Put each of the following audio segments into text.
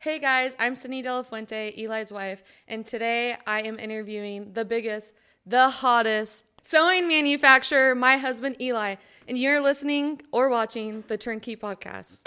Hey guys, I'm Eli Delafuente, Eli's wife, and today I am interviewing the biggest, the hottest sewing manufacturer, my husband Eli, and you're listening or watching the Turnkey podcast.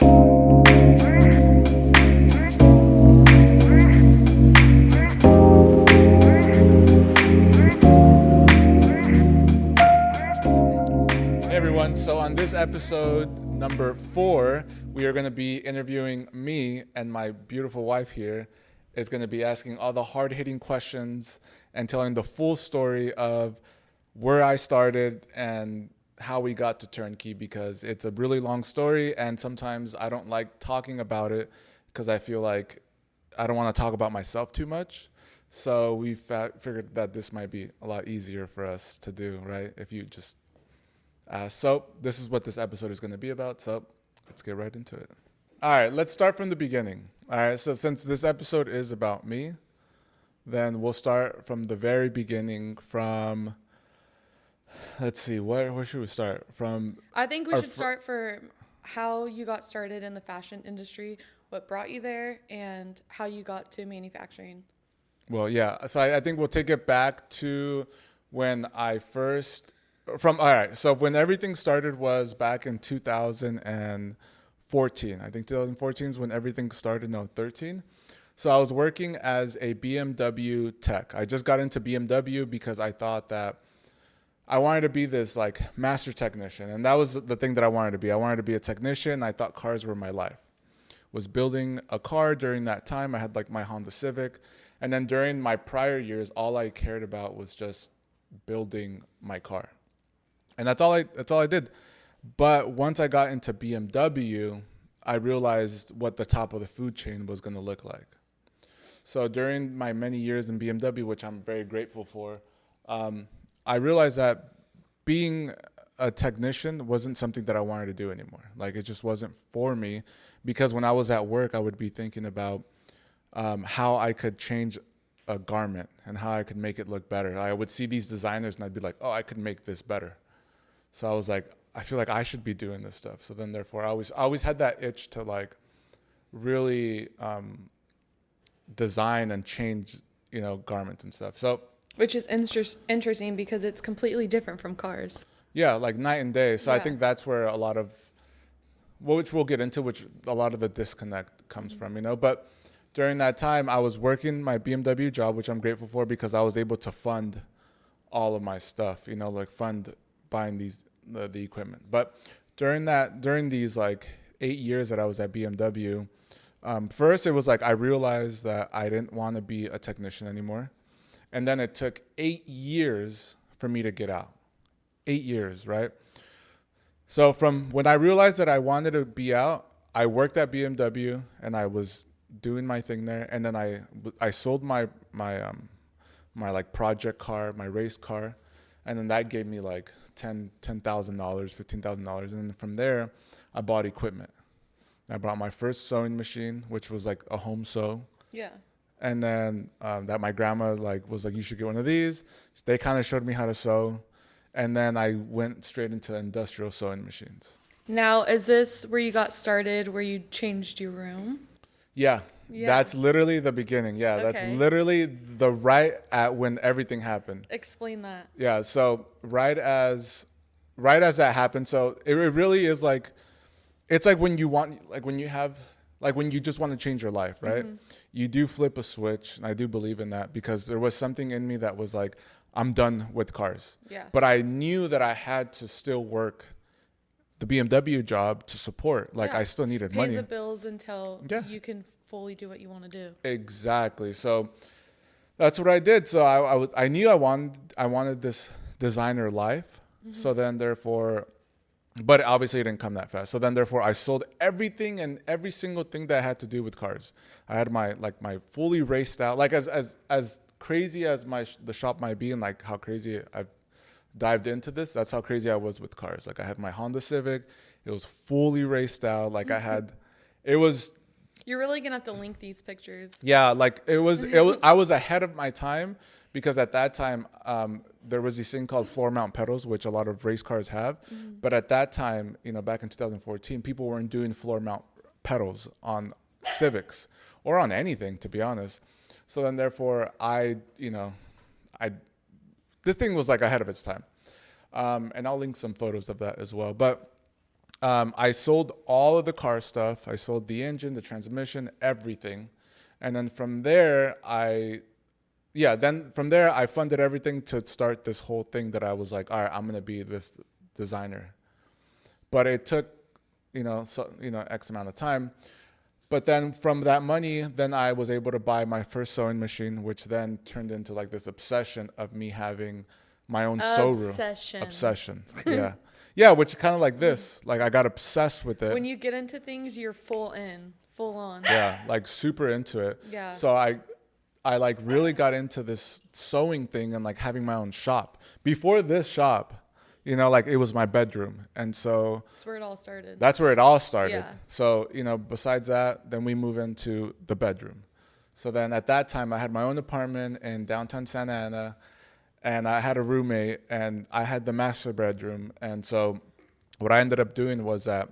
Hey everyone, so on this episode number 4, we are going to be interviewing me, and my beautiful wife here is going to be asking all the hard-hitting questions and telling the full story of where I started and how we got to Turnkey, because it's a really long story and sometimes I don't like talking about it because I feel like I don't want to talk about myself too much. So we figured that this might be a lot easier for us to do, right? If you just so this is what this episode is going to be about. So let's get right into it. All right, let's start from the beginning. All right, so since this episode is about me, then we'll start from the very beginning. From, let's see, where should we start? From I think we should start for how you got started in the fashion industry, what brought you there, and how you got to manufacturing. Well, yeah. So I think we'll take it back to when I first all right. So when everything started was back in 2014. I think 2014 is when everything started. No, 13. So I was working as a BMW tech. I just got into BMW because I thought that I wanted to be this like master technician. And that was the thing that I wanted to be. I wanted to be a technician. I thought cars were my life. Was building a car during that time. I had like my Honda Civic. And then during my prior years, all I cared about was just building my car. And that's all I did. But once I got into BMW, I realized what the top of the food chain was going to look like. So during my many years in BMW, which I'm very grateful for, I realized that being a technician wasn't something that I wanted to do anymore. Like, it just wasn't for me, because when I was at work, I would be thinking about how I could change a garment and how I could make it look better. I would see these designers and I'd be like, oh, I could make this better. So I was like, I feel like I should be doing this stuff. So then therefore I always had that itch to like really design and change, garments and stuff. So Which is interesting because it's completely different from cars. yeah, like night and day. So Yeah. I think that's where a lot of, which we'll get into, which a lot of the disconnect comes from, But during that time, I was working my BMW job, which I'm grateful for, because I was able to fund all of my stuff, like fund buying the equipment. But during these like 8 years that I was at BMW, first it was like I realized that I didn't want to be a technician anymore. And then it took 8 years for me to get out. 8 years, right? So from when I realized that I wanted to be out, I worked at BMW and I was doing my thing there. And then I sold my like project car, my race car. And then that gave me like $10,000, $15,000. And then from there, I bought equipment. I bought my first sewing machine, which was like a home sew. Yeah. And then that my grandma was like, you should get one of these. They kind of showed me how to sew. And then I went straight into industrial sewing machines. Now, is this where you got started, where you changed your room? Yeah. Yeah. That's literally the beginning. Yeah, Okay. That's literally the right at when everything happened. Explain that. Yeah, so right as that happened, so it really is like, it's like when you just want to change your life, right? Mm-hmm. You do flip a switch, and I do believe in that, because there was something in me that was like, I'm done with cars. Yeah. But I knew that I had to still work the BMW job to support. Like, Yeah. I still needed Pays money. the bills until you can fully do what you want to do. Exactly. So that's what I did. So I knew I wanted this designer life. Mm-hmm. So then therefore, but obviously it didn't come that fast. So then therefore I sold everything and every single thing that had to do with cars. I had my fully raced out, like as crazy as the shop might be, and like how crazy I've dived into this, that's how crazy I was with cars. Like, I had my Honda Civic. It was fully raced out. Like, it was. You're really going to have to link these pictures. Yeah, like it was, I was ahead of my time, because at that time, there was this thing called floor mount pedals, which a lot of race cars have. Mm-hmm. But at that time, back in 2014, people weren't doing floor mount pedals on Civics or on anything, to be honest. So then therefore I this thing was like ahead of its time. And I'll link some photos of that as well. But I sold all of the car stuff. I sold the engine, the transmission, everything. And then from there, I funded everything to start this whole thing that I was like, all right, I'm going to be this designer. But it took, X amount of time. But then from that money, then I was able to buy my first sewing machine, which then turned into like this obsession of me having my own sew room. Obsession. Yeah. Yeah, which kind of like this. Like I got obsessed with it. When you get into things, you're full on. Yeah, like super into it. Yeah. So I like really got into this sewing thing and like having my own shop. Before this shop, like it was my bedroom. And so that's where it all started. Yeah. So, besides that, then we move into the bedroom. So then at that time I had my own apartment in downtown Santa Ana. And I had a roommate, and I had the master bedroom. And so what I ended up doing was that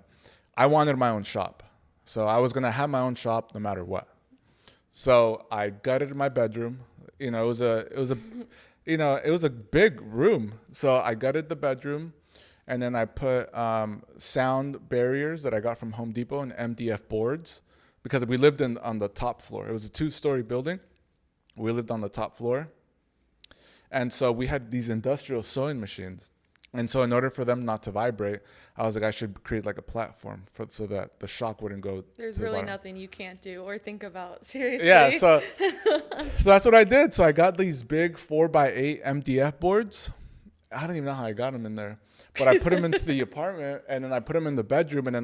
I wanted my own shop. So I was going to have my own shop no matter what. So I gutted my bedroom. It was a big room. So I gutted the bedroom, and then I put sound barriers that I got from Home Depot and MDF boards, because we lived on the top floor. It was a 2-story building. We lived on the top floor. And so we had these industrial sewing machines. And so in order for them not to vibrate, I was like, I should create like a platform so that the shock wouldn't go. There's really nothing you can't do or think about, seriously. Yeah, so that's what I did. So I got these big 4x8 MDF boards. I don't even know how I got them in there. But I put them into the apartment, and then I put them in the bedroom, and then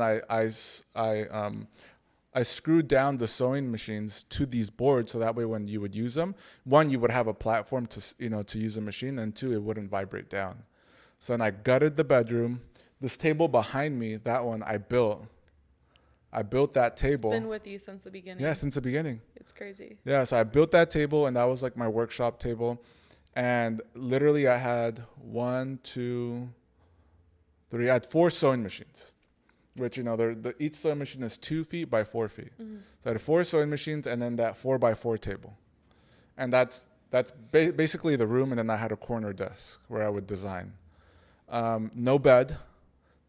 I screwed down the sewing machines to these boards, so that way when you would use them, one, you would have a platform to use a machine, and two, it wouldn't vibrate down. So then I gutted the bedroom. This table behind me, that one I built that table. It's been with you since the beginning. Yeah, since the beginning. It's crazy. Yeah, so I built that table, and that was like my workshop table. And literally I had I had 4 sewing machines. Which, each sewing machine is 2 feet by 4 feet. Mm-hmm. So I had 4 sewing machines, and then that 4x4 table. And that's basically the room. And then I had a corner desk where I would design. No bed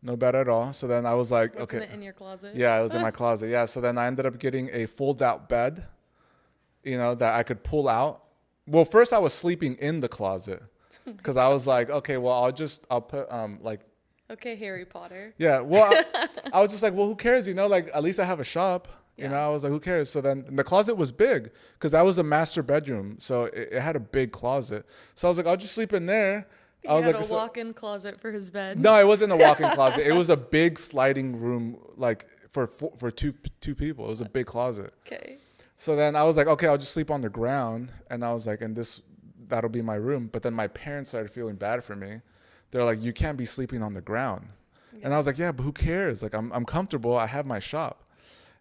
at all. So then I was like, What's okay. in your closet? Yeah, it was in my closet. Yeah. So then I ended up getting a fold out bed, that I could pull out. Well, first I was sleeping in the closet because I was like, okay, well, I'll put okay, Harry Potter. Yeah, well, I was just like, well, who cares? At least I have a shop. Yeah. I was like, who cares? So then the closet was big because that was a master bedroom. So it had a big closet. So I was like, I'll just sleep in there. He had a walk-in closet for his bed. No, it wasn't a walk-in closet. It was a big sliding room, like for two people. It was a big closet. Okay. So then I was like, okay, I'll just sleep on the ground. And I was like, that'll be my room. But then my parents started feeling bad for me. They're like, you can't be sleeping on the ground. Yeah. And I was like, yeah, but who cares? Like, I'm comfortable. I have my shop.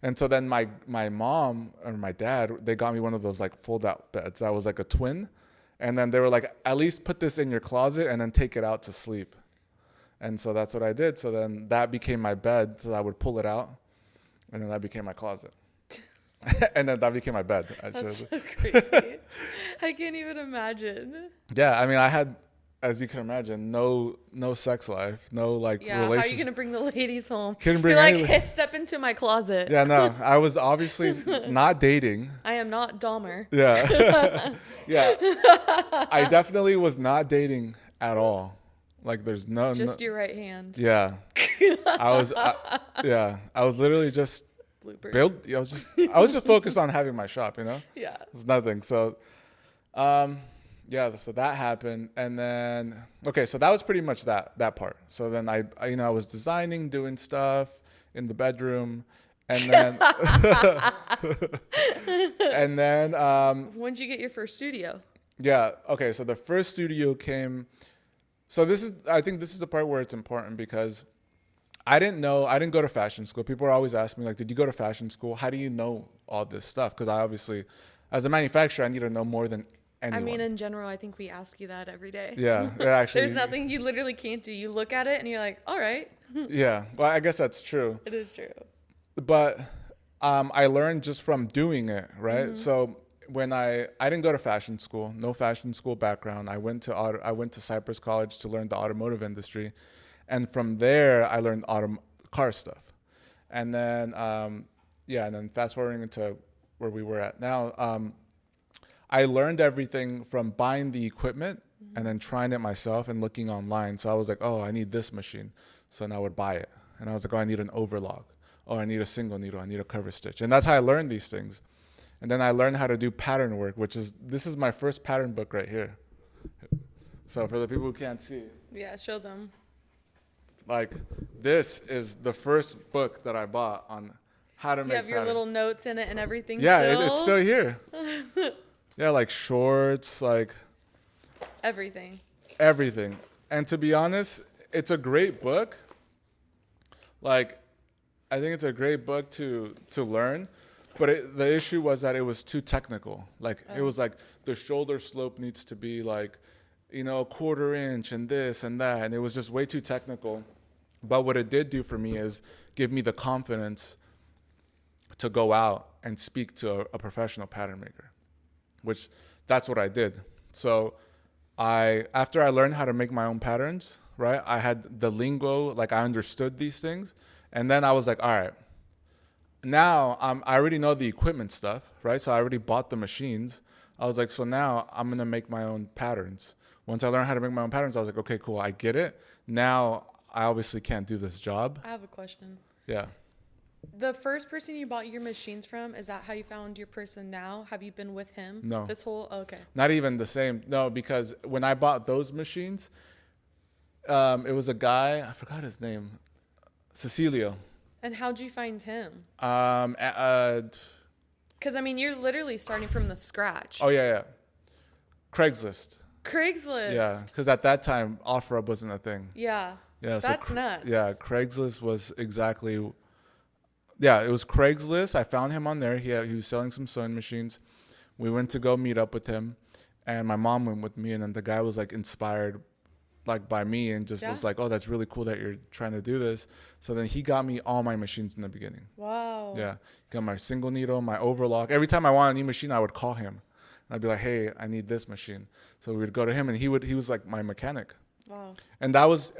And so then my mom or my dad, they got me one of those like fold out beds. That was like a twin. And then they were like, at least put this in your closet and then take it out to sleep. And so that's what I did. So then that became my bed. So I would pull it out, and then that became my closet. And then that became my bed. That's so crazy. I can't even imagine. Yeah, I mean, I had, as you can imagine, no sex life, no relationship. How are you gonna bring the ladies home? Couldn't bring You're like, step into my closet. Yeah, no, I was obviously not dating. I am not Dahmer. Yeah, yeah, I definitely was not dating at all. Like, there's just your right hand. Yeah, I was literally just bloopers. I was just focused on having my shop. Yeah, it's nothing. So, yeah, so that happened. And then, okay, so that was pretty much that part. So then I was designing, doing stuff in the bedroom. And then, when did you get your first studio? Yeah. Okay. So the first studio came, I think this is the part where it's important because I didn't go to fashion school. People are always asking me, like, did you go to fashion school? How do you know all this stuff? Because I obviously, as a manufacturer, I need to know more than anyone. I mean, in general, I think we ask you that every day. Yeah, actually. There's nothing you literally can't do. You look at it and you're like, all right. Yeah, well, I guess that's true. It is true. But I learned just from doing it, right? So when I didn't go to fashion school, no fashion school background. I went to Cypress College to learn the automotive industry, and from there I learned car stuff. And then and then fast forwarding into where we were at now, I learned everything from buying the equipment and then trying it myself and looking online. So I was like, oh, I need this machine. So then I would buy it. And I was like, oh, I need an overlock. Oh, I need a single needle. I need a cover stitch. And that's how I learned these things. And then I learned how to do pattern work, this is my first pattern book right here. So for the people who can't see, Yeah, show them. like this is the first book that I bought on how to You make have your pattern. little notes in it and everything. Yeah, still? it's still here. Yeah, like shorts, like Everything. everything. And to be honest, it's a great book. Like, I think it's a great book to learn, but the issue was that it was too technical. Like, it was like the shoulder slope needs to be like, a quarter inch and this and that, and it was just way too technical. But what it did do for me is give me the confidence to go out and speak to a professional pattern maker, which that's what I did. So after I learned how to make my own patterns, right, I had the lingo, like I understood these things. And then I was like, all right, now I already know the equipment stuff, right? So I already bought the machines. I was like, so now I'm going to make my own patterns. Once I learned how to make my own patterns, I was like, okay, cool, I get it. Now I obviously can't do this job. I have a question. Yeah. The first person you bought your machines from, is that how you found your person now? Have you been with him? No. Okay. Not even the same. No, because when I bought those machines, it was a guy, I forgot his name, Cecilio. And how'd you find him? Because Because, I mean, you're literally starting from the scratch. oh yeah, Craigslist. Craigslist. Yeah, because at that time, OfferUp wasn't a thing. Yeah. Yeah, That's nuts. Yeah, Craigslist was exactly. Yeah, it was Craigslist. I found him on there. He was selling some sewing machines. We went to go meet up with him, and my mom went with me. And then the guy was like inspired, like by me, and just was like, "Oh, that's really cool that you're trying to do this." So then he got me all my machines in the beginning. Wow. Yeah, got my single needle, my overlock. Every time I wanted a new machine, I would call him. And I'd be like, "Hey, I need this machine." So we would go to him, and he was like my mechanic. Wow. And that was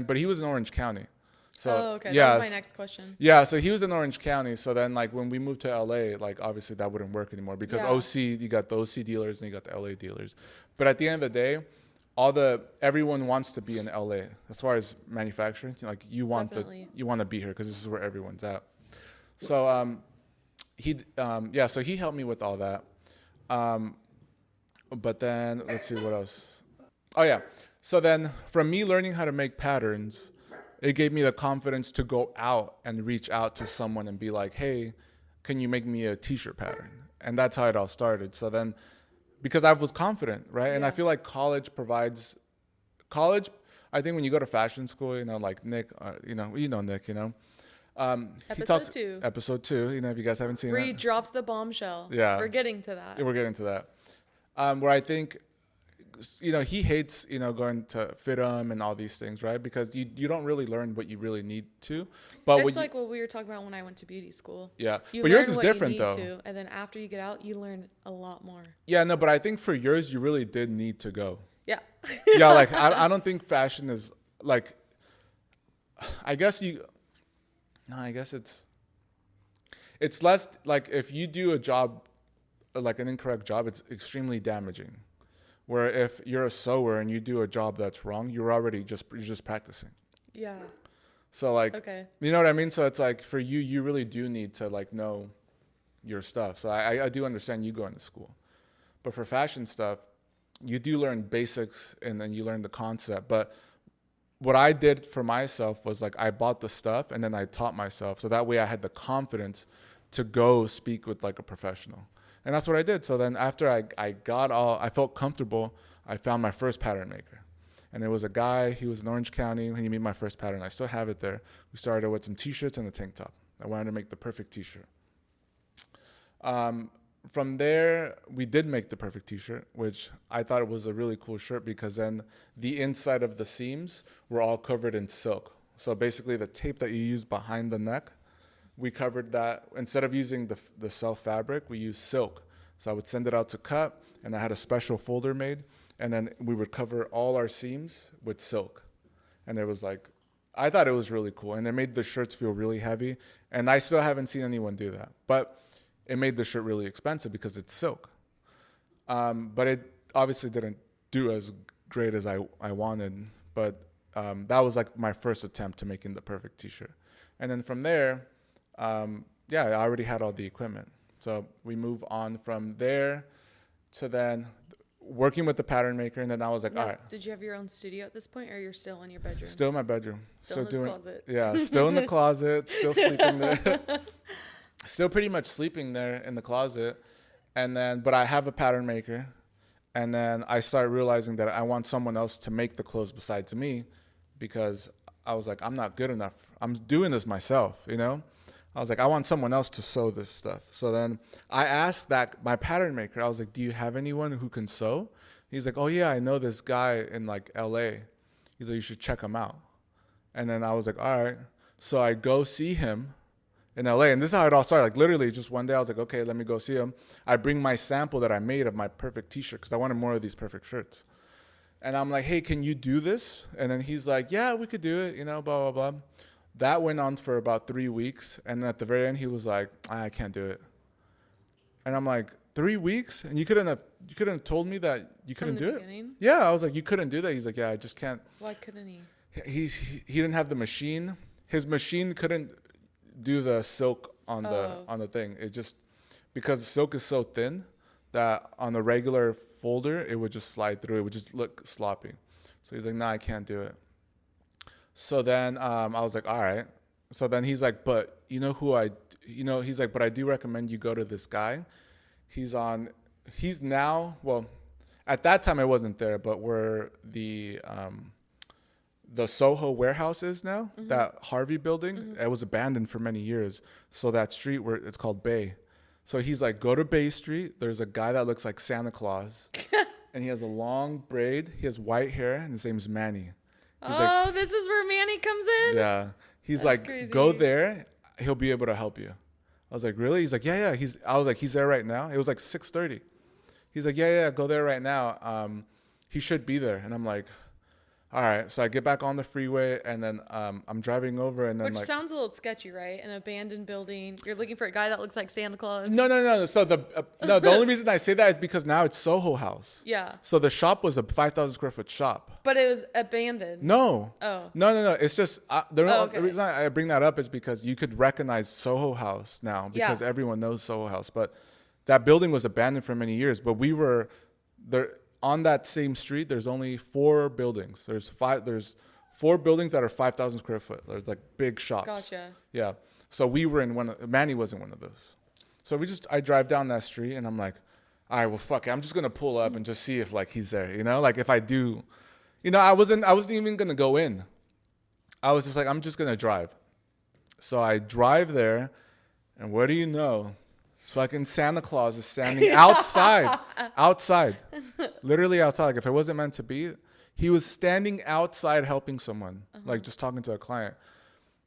but he was in Orange County. So okay. yeah, That was my next question. yeah, so he was in Orange County. So then like when we moved to LA, like obviously that wouldn't work anymore because Yeah. OC, you got the OC dealers and you got the LA dealers. But at the end of the day, everyone wants to be in LA as far as manufacturing. Like you want Definitely. you want to be here because this is where everyone's at. So so he helped me with all that. But then let's see what else. Oh yeah. So then from me learning how to make patterns, it gave me the confidence to go out and reach out to someone and be like, "Hey, can you make me a t-shirt pattern?" And that's how it all started. So then because I was confident, right? And I Yeah. feel like college, I think when you go to fashion school, like Nick, Nick, Episode 2, if you guys haven't seen Where it. you dropped the bombshell. Yeah. We're getting to that. We're getting to that. Where I think, he hates, going to FITM and all these things, right? Because you don't really learn what you really need to. But It's like what we were talking about when I went to beauty school. Yeah. You But yours learn is what you different, need though. to, and then after you get out, you learn a lot more. Yeah, no, but I think for yours, you really did need to go. Yeah. Yeah, like, I don't think fashion is, like, I guess it's less, like, if you do a job, like an incorrect job, it's extremely damaging. Where if you're a sewer and you do a job that's wrong, you're just practicing. Yeah. So like, Okay. you know what I mean? So it's like for you really do need to like know your stuff. So I do understand you going to school, but for fashion stuff, you do learn basics and then you learn the concept. But what I did for myself was like, I bought the stuff and then I taught myself. So that way I had the confidence to go speak with like a professional. And that's what I did. So then after I felt comfortable, I found my first pattern maker. And there was a guy, he was in Orange County, and he made my first pattern. I still have it there. We started with some t-shirts and a tank top. I wanted to make the perfect t-shirt. From there, we did make the perfect t-shirt, which I thought it was a really cool shirt because then the inside of the seams were all covered in silk. So basically the tape that you use behind the neck we covered that. Instead of using the self fabric, we used silk. So I would send it out to cut, and I had a special folder made, and then we would cover all our seams with silk. And it was like, I thought it was really cool, and it made the shirts feel really heavy. And I still haven't seen anyone do that, but it made the shirt really expensive because it's silk. But it obviously didn't do as great as I wanted. But that was like my first attempt to making the perfect t-shirt. And then from there, I already had all the equipment. So we move on from there to then working with the pattern maker. And then I was like, Now, all right. did you have your own studio at this point, or you're still in your bedroom? Still in my bedroom. Still in this closet. Yeah, still in the closet, still sleeping there. Still pretty much sleeping there in the closet. And then, but I have a pattern maker. And then I started realizing that I want someone else to make the clothes besides me, because I was like, I'm not good enough. I'm doing this myself, you know? I was like, I want someone else to sew this stuff. So then I asked my pattern maker, I was like, do you have anyone who can sew? He's like, oh yeah, I know this guy in like LA. He's like, you should check him out. And then I was like, all right. So I go see him in LA. And this is how it all started. Like literally just one day I was like, okay, let me go see him. I bring my sample that I made of my perfect t-shirt, because I wanted more of these perfect shirts. And I'm like, hey, can you do this? And then he's like, yeah, we could do it, you know, blah, blah, blah. That went on for about 3 weeks. And at the very end, he was like, I can't do it. And I'm like, 3 weeks? And you couldn't have told me that you couldn't do it? Yeah, I was like, you couldn't do that. He's like, yeah, I just can't. Why couldn't he? He didn't have the machine. His machine couldn't do the silk on the thing. It just, because silk is so thin that on the regular folder, it would just slide through. It would just look sloppy. So he's like, no, I can't do it. So then I was like, all right. So then he's like, but you know who he's like, but I do recommend you go to this guy. He's now, well, at that time I wasn't there, but where the Soho warehouse is now, that Harvey building, it was abandoned for many years. So that street where it's called Bay. So he's like, go to Bay Street. There's a guy that looks like Santa Claus, and he has a long braid. He has white hair, and his name's Manny. He's this is where Manny comes in? Yeah. He's That's like, crazy. Go there. He'll be able to help you. I was like, really? He's like, yeah. I was like, he's there right now. It was like 6:30. He's like, yeah, go there right now. He should be there. And I'm like, all right. So I get back on the freeway, and then I'm driving over, and then Which sounds a little sketchy, right? An abandoned building. You're looking for a guy that looks like Santa Claus. No. So the only reason I say that is because now it's Soho House. Yeah. So the shop was a 5,000 square foot shop. But it was abandoned. No. Oh. No. It's just Okay. the reason I bring that up is because you could recognize Soho House now, because everyone knows Soho House. But that building was abandoned for many years. But we were there on that same street. There's only 4 buildings. There's 4 buildings that are 5,000 square foot. There's like big shops. Gotcha. Yeah. So we were in Manny was in one of those. So I drive down that street, and I'm like, all right, well, fuck it. I'm just going to pull up and just see if like he's there, you know? Like if I do, you know, I wasn't even going to go in. I was just like, I'm just going to drive. So I drive there, and what do you know? Fucking Santa Claus is standing outside, literally outside. Like if it wasn't meant to be, he was standing outside helping someone, like just talking to a client.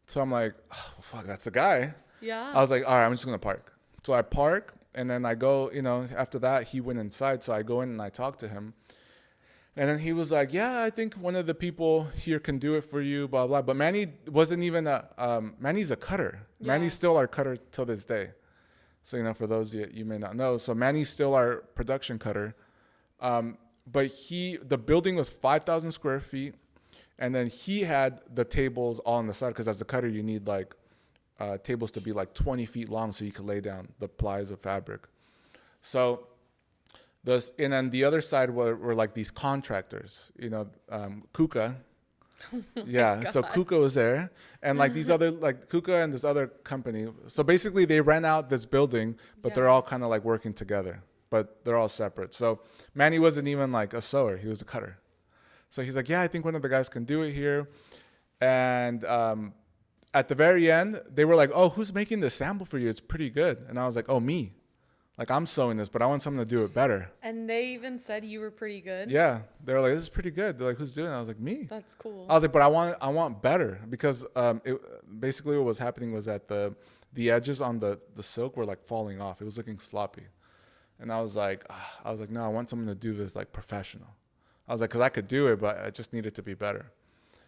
So I'm like, oh, fuck, that's the guy. Yeah. I was like, all right, I'm just going to park. So I park, and then I go, you know, after that, he went inside. So I go in and I talk to him. And then he was like, yeah, I think one of the people here can do it for you, blah, blah. But Manny wasn't even Manny's a cutter. Yeah. Manny's still our cutter till this day. So, you know, for those you may not know. So Manny's still our production cutter. But the building was 5,000 square feet. And then he had the tables all on the side, because as a cutter, you need like tables to be like 20 feet long so you could lay down the plies of fabric. So and then the other side were like these contractors, you know, Kuka. Yeah, so Kuka was there, and like these other, like Kuka and this other company. So basically they rent out this building, but they're all kind of like working together, but they're all separate. So Manny wasn't even like a sewer, he was a cutter. So he's like, yeah, I think one of the guys can do it here. And at the very end, they were like, oh, who's making this sample for you? It's pretty good. And I was like, oh, me. Like, I'm sewing this, but I want someone to do it better. And they even said you were pretty good? Yeah. They were like, this is pretty good. They're like, who's doing it? I was like, me. That's cool. I was like, but I want better, because basically what was happening was that the the edges on the silk were like falling off. It was looking sloppy. And I was like, no, I want someone to do this like professional. I was like, because I could do it, but I just needed to be better.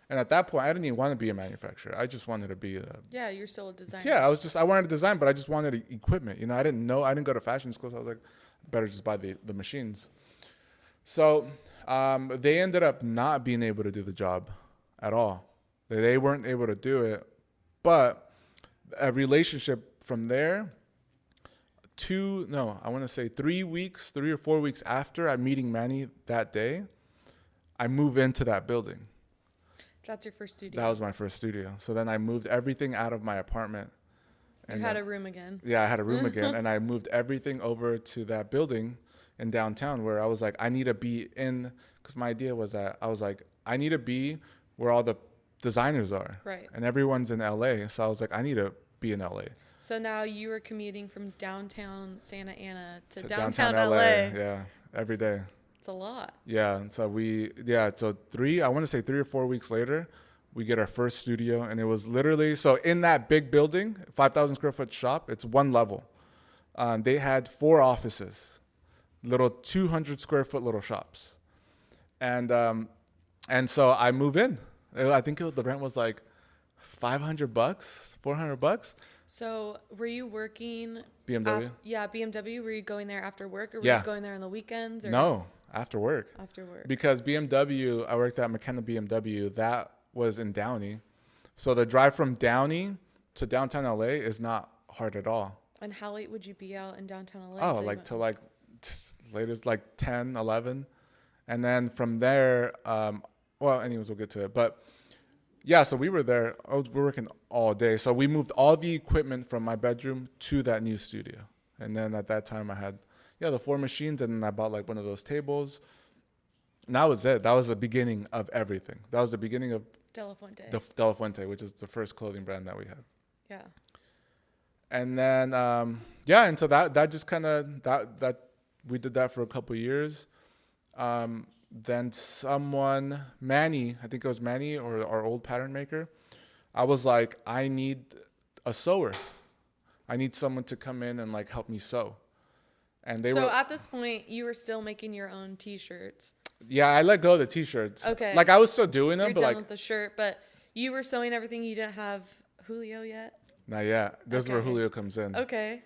And at that point, I didn't even want to be a manufacturer. I just wanted to be a... Yeah, you're still a designer. Yeah, I wanted to design, but I just wanted equipment. You know, I didn't go to fashion school, so I was like, better just buy the machines. So they ended up not being able to do the job at all. They weren't able to do it. But a relationship from there, 3 or 4 weeks after I'm meeting Manny that day, I move into that building. That's your first studio. That was my first studio. So then I moved everything out of my apartment. You had a room again. Yeah, I had a room again. And I moved everything over to that building in downtown where I was like, I need to be in, because my idea was that I was like, I need to be where all the designers are. Right. And everyone's in LA. So I was like, I need to be in LA. So now you were commuting from downtown Santa Ana to downtown LA. Yeah, every day. It's a lot. Yeah, and so I want to say 3 or 4 weeks later, we get our first studio, and it was literally, so in that big building, 5,000 square foot shop, it's one level. They had 4 offices, little 200 square foot little shops. And so I move in. I think the rent was like $500, $400. So were you working? BMW? BMW. Were you going there after work, or were Yeah. you going there on the weekends? Or? No, after work. After work. Because BMW, I worked at McKenna BMW, that was in Downey. So the drive from Downey to downtown LA is not hard at all. And how late would you be out in downtown LA? Oh, like till like latest like 10, 11. And then from there, anyways, we'll get to it. But yeah, so we were there. We were working all day. So we moved all the equipment from my bedroom to that new studio. And then at that time I had, the 4 machines, and then I bought like one of those tables. And that was it. That was the beginning of everything. That was the beginning of Delafuente. Delafuente, which is the first clothing brand that we had. Yeah. And then, and so that just kind of, that we did that for a couple of years. Then Manny, I think it was Manny or our old pattern maker. I was like, I need a sewer. I need someone to come in and like help me sew. And at this point, you were still making your own T-shirts. Yeah, I let go of the T-shirts. Okay. Like I was still doing them, You're but done like with the shirt, but you were sewing everything. You didn't have Julio yet. Not yet. This is where Julio comes in. Okay.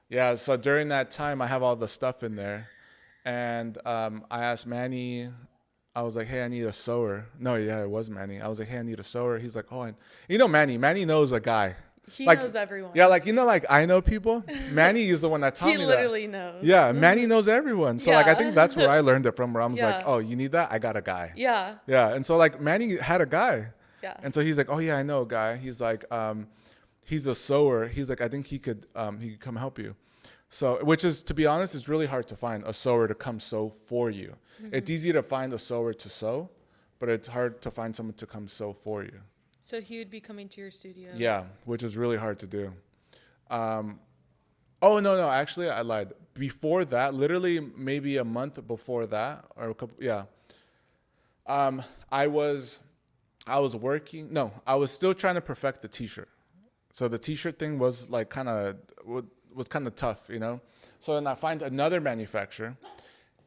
Yeah. So during that time, I have all the stuff in there, and I asked Manny. I was like, "Hey, I need a sewer." No, yeah, it was Manny. I was like, "Hey, I need a sewer." He's like, "Oh, and Manny. Manny knows a guy." He like, knows everyone. Yeah, like I know people. Manny is the one that taught me that. He literally knows. Yeah, Manny knows everyone. So like I think that's where I learned it from. Where I was like, oh, you need that? I got a guy. Yeah. Yeah, and so like Manny had a guy. Yeah. And so he's like, oh yeah, I know a guy. He's like, he's a sewer. He's like, I think he could come help you. So, which is, to be honest, it's really hard to find a sewer to come sew for you. Mm-hmm. It's easy to find a sewer to sew, but it's hard to find someone to come sew for you. So he would be coming to your studio. Yeah, which is really hard to do. No, actually I lied. Before that, literally maybe a month before that, or a couple, I was working. No, I was still trying to perfect the T-shirt. So the T-shirt thing was like was kind of tough, you know. So then I find another manufacturer.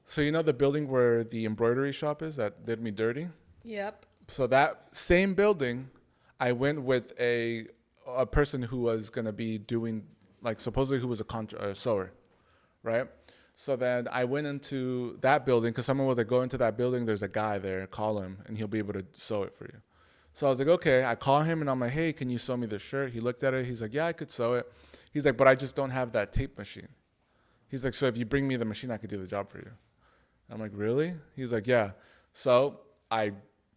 So you know the building where the embroidery shop is that did me dirty. Yep. So that same building, I went with a person who was going to be doing, like, supposedly who was a sewer, right? So then I went into that building because someone was like, go into that building. There's a guy there. Call him, and he'll be able to sew it for you. So I was like, okay. I call him, and I'm like, hey, can you sew me this shirt? He looked at it. He's like, yeah, I could sew it. He's like, but I just don't have that tape machine. He's like, so if you bring me the machine, I could do the job for you. I'm like, really? He's like, yeah. So I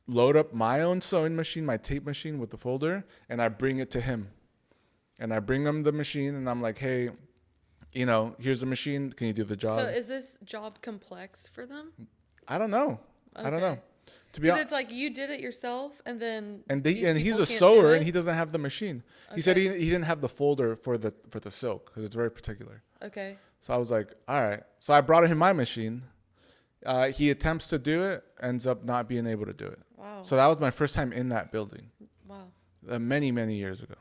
load up my own sewing machine, my tape machine with the folder, and I bring it to him. And I bring him the machine, and I'm like, hey, here's the machine. Can you do the job? So is this job complex for them? I don't know. Okay. I don't know. To be Because honest, it's like you did it yourself, and then and he's a sewer, and he doesn't have the machine. Okay. He said he didn't have the folder for the silk because it's very particular. Okay. So I was like, all right. So I brought him my machine. He attempts to do it, ends up not being able to do it. Wow. So that was my first time in that building. Wow. Many, many years ago.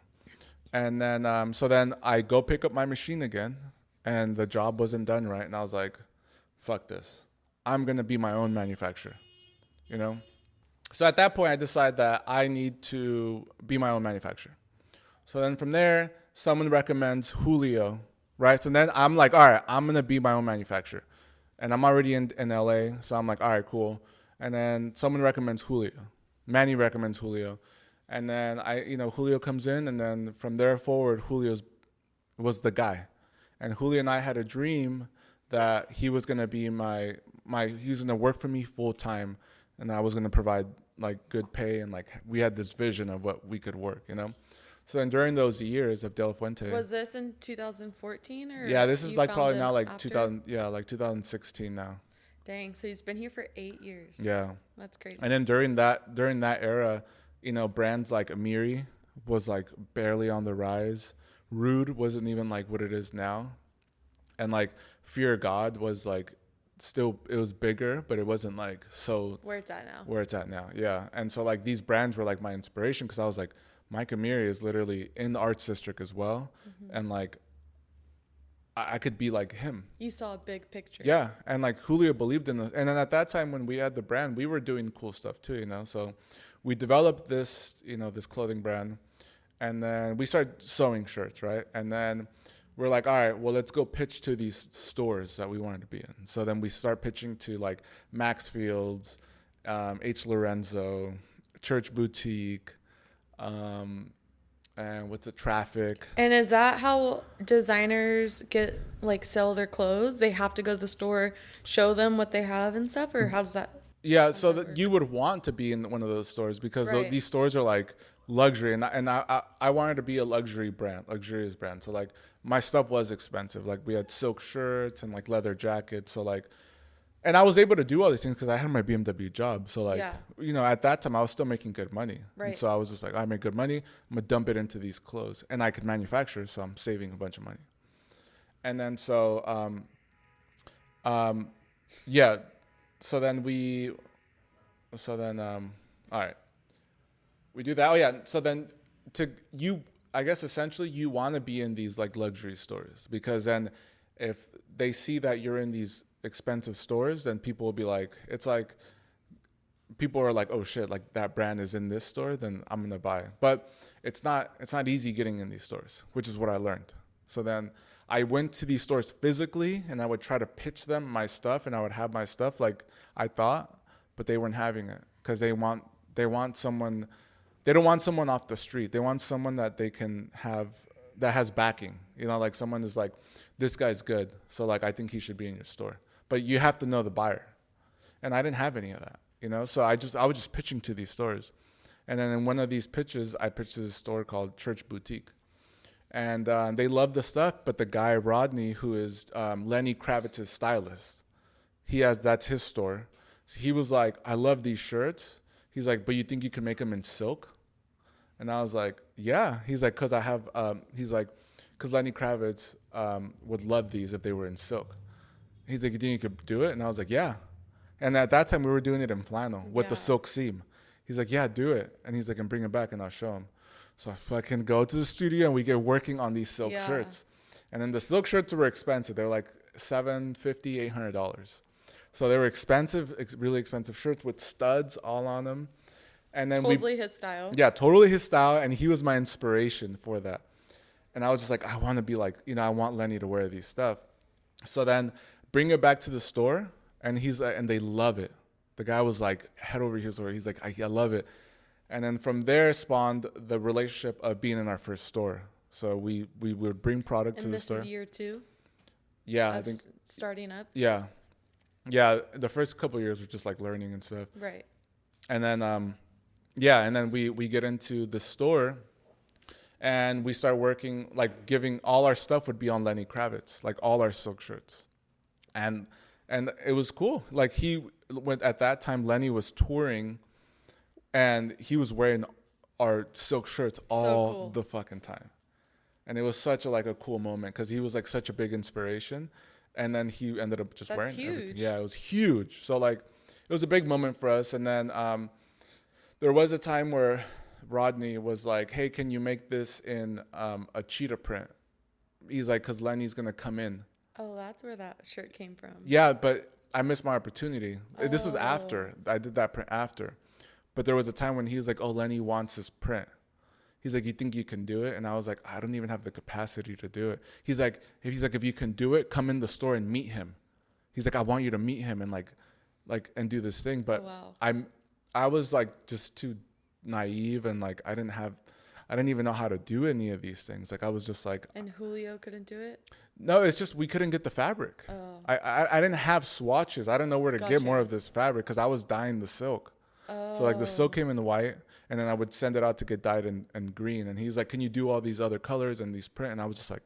And then so then I go pick up my machine again, and the job wasn't done right, and I was like, fuck this, I'm gonna be my own manufacturer, you know. So at that point I decided that I need to be my own manufacturer. So then from there, someone recommends Julio, right? So then I'm like, all right, I'm gonna be my own manufacturer, and I'm already in LA, so I'm like, all right, cool. And then someone recommends Julio, Manny recommends Julio, and then Julio comes in, and then from there forward, Julio was the guy, and Julio and I had a dream that he was gonna be he was gonna work for me full time, and I was gonna provide like good pay, and like we had this vision of what we could work, you know. So then during those years of Delafuente, Was this in 2014 or yeah, this is you like found probably him now like after? 2000, yeah, like 2016 now. Dang, so he's been here for 8 years. Yeah. That's crazy. And then during that era, brands like Amiri was like barely on the rise. Rude wasn't even like what it is now. And like Fear of God was like still, it was bigger, but it wasn't like so Where it's at now. where it's at now. Yeah. And so like these brands were like my inspiration, because I was like, Mike Amiri is literally in the arts district as well. And like I could be like him. You saw a big picture. Yeah, and like Julio believed in us. And then at that time when we had the brand, we were doing cool stuff too, So we developed this, this clothing brand, and then we started sewing shirts, right? And then we're like, all right, well, let's go pitch to these stores that we wanted to be in. So then we start pitching to like Maxfield's, H. Lorenzo, Church Boutique, and what's the Traffic. And is that how designers sell their clothes? They have to go to the store, show them what they have and stuff, or how's that? Yeah, so that you would want to be in one of those stores, because Right. these stores are like luxury, and I wanted to be a luxurious brand. So like my stuff was expensive. Like we had silk shirts and like leather jackets. So like, and I was able to do all these things because I had my BMW job. So like, Yeah. at that time I was still making good money. Right. And so I was just like, I make good money. I'm gonna dump it into these clothes, and I could manufacture, so I'm saving a bunch of money. And then yeah. So then all right, we do that. Oh yeah. So then I guess essentially you want to be in these like luxury stores, because then if they see that you're in these expensive stores, then people will be like, it's like people are like, oh shit, like that brand is in this store, then I'm gonna buy. But it's not easy getting in these stores, which is what I learned. So then I went to these stores physically, and I would try to pitch them my stuff, and I would have my stuff like I thought, but they weren't having it, because they want someone. They don't want someone off the street. They want someone that they can have, that has backing. Like someone is like, this guy's good, so like I think he should be in your store. But you have to know the buyer, and I didn't have any of that. So I was just pitching to these stores, and then in one of these pitches, I pitched to this store called Church Boutique, and they loved the stuff. But the guy Rodney, who is Lenny Kravitz's stylist, that's his store. So he was like, I love these shirts. He's like, but you think you can make them in silk? And I was like, yeah. He's like, because I have, because Lenny Kravitz would love these if they were in silk. He's like, you think you could do it? And I was like, yeah. And at that time, we were doing it in flannel with the silk seam. He's like, yeah, do it. And he's like, and bring it back, and I'll show him. So I fucking go to the studio, and we get working on these silk shirts. And then the silk shirts were expensive. They're like $750, $800. So they were expensive, really expensive shirts with studs all on them. And then totally his style. Yeah, totally his style. And he was my inspiration for that. And I was just like, I want to be like, I want Lenny to wear these stuff. So then bring it back to the store, and and they love it. The guy was like head over heels over. He's like, I love it. And then from there spawned the relationship of being in our first store. So we would bring product to the store. And this is year 2? Yeah, I think. Starting up? Yeah. Yeah, the first couple of years were just like learning and stuff. Right. And then, and then we get into the store, and we start working, like giving all our stuff would be on Lenny Kravitz, like all our silk shirts. And it was cool. Like at that time, Lenny was touring, and he was wearing our silk shirts all the fucking time. And it was such a cool moment, because he was like such a big inspiration. And then he ended up just wearing everything. Yeah, it was huge. So like, it was a big moment for us. And then there was a time where Rodney was like, hey, can you make this in a cheetah print? He's like, because Lenny's going to come in. Oh, that's where that shirt came from. Yeah, but I missed my opportunity. This was Oh. after. I did that print after. But there was a time when he was like, oh, Lenny wants this print. He's like, you think you can do it? And I was like, I don't even have the capacity to do it. He's like, if you can do it, come in the store and meet him. He's like, I want you to meet him and and do this thing. But I was like just too naive and like I didn't even know how to do any of these things. Like I was just like. And Julio couldn't do it? No, it's just we couldn't get the fabric. Oh. I didn't have swatches. I didn't know where to get more of this fabric because I was dyeing the silk. Oh. So like the silk came in the white, and then I would send it out to get dyed in green. And he's like, can you do all these other colors and these print? And I was just like,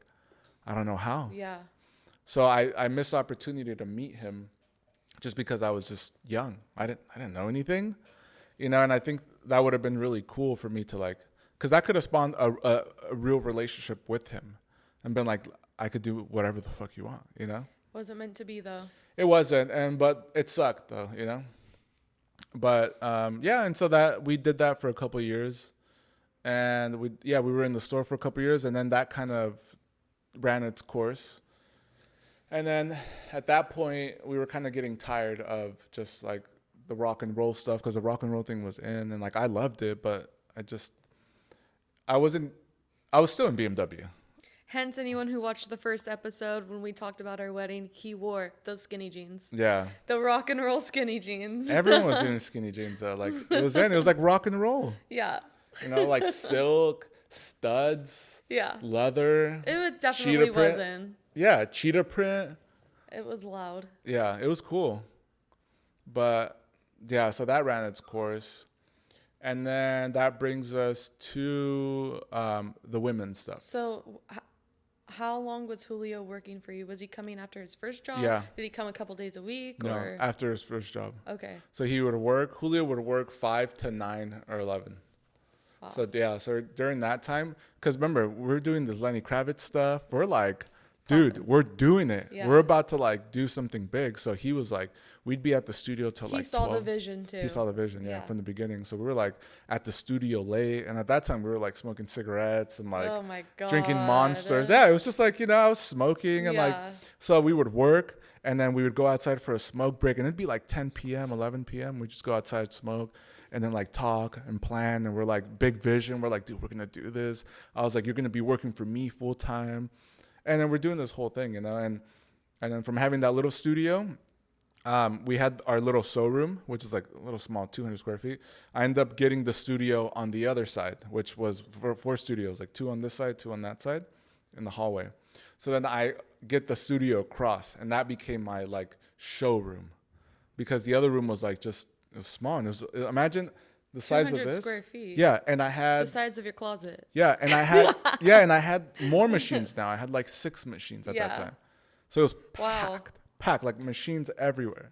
I don't know how. Yeah. So I missed the opportunity to meet him just because I was just young. I didn't know anything, and I think that would have been really cool for me to like, because that could have spawned a real relationship with him and been like, I could do whatever the fuck you want, Wasn't meant to be though. It wasn't, but it sucked though, But yeah, and so that we did that for a couple of years, and we were in the store for a couple of years, and then that kind of ran its course. And then at that point, we were kind of getting tired of just like the rock and roll stuff because the rock and roll thing was in, and like I loved it, but I was still in BMW. Hence, anyone who watched the first episode when we talked about our wedding, he wore those skinny jeans. Yeah. The rock and roll skinny jeans. Everyone was doing skinny jeans though. Like it was like rock and roll. Yeah. Like silk, studs. Yeah. Leather. It definitely wasn't. Yeah, cheetah print. It was loud. Yeah, it was cool. But yeah, so that ran its course. And then that brings us to the women's stuff. So how long was Julio working for you? Was he coming after his first job? Yeah. Did he come a couple days a week? No, or? after his first job. Okay. So Julio would work 5 to 9 or 11. Wow. So during that time, because remember, we're doing this Lenny Kravitz stuff. We're like, dude, we're doing it. Yeah. We're about to like do something big. So he was like, we'd be at the studio till like 12. He saw the vision too. He saw the vision, yeah, from the beginning. So we were like at the studio late. And at that time we were like smoking cigarettes and like drinking Monsters. Yeah, it was just like, I was smoking and so we would work and then we would go outside for a smoke break and it'd be like 10 p.m., 11 p.m. We'd just go outside, smoke and then like talk and plan. And we're like big vision. We're like, dude, we're going to do this. I was like, you're going to be working for me full time. And then we're doing this whole thing, and then from having that little studio, we had our little showroom, which is like a little small, 200 square feet. I ended up getting the studio on the other side, which was for 4 studios, like 2 on this side, 2 on that side in the hallway. So then I get the studio across, and that became my like showroom because the other room was like it was small. And imagine the size of this. 200 square feet. Yeah, and I had the size of your closet. Yeah, and I had more machines now. I had like 6 machines at that time. So it was packed, like machines everywhere.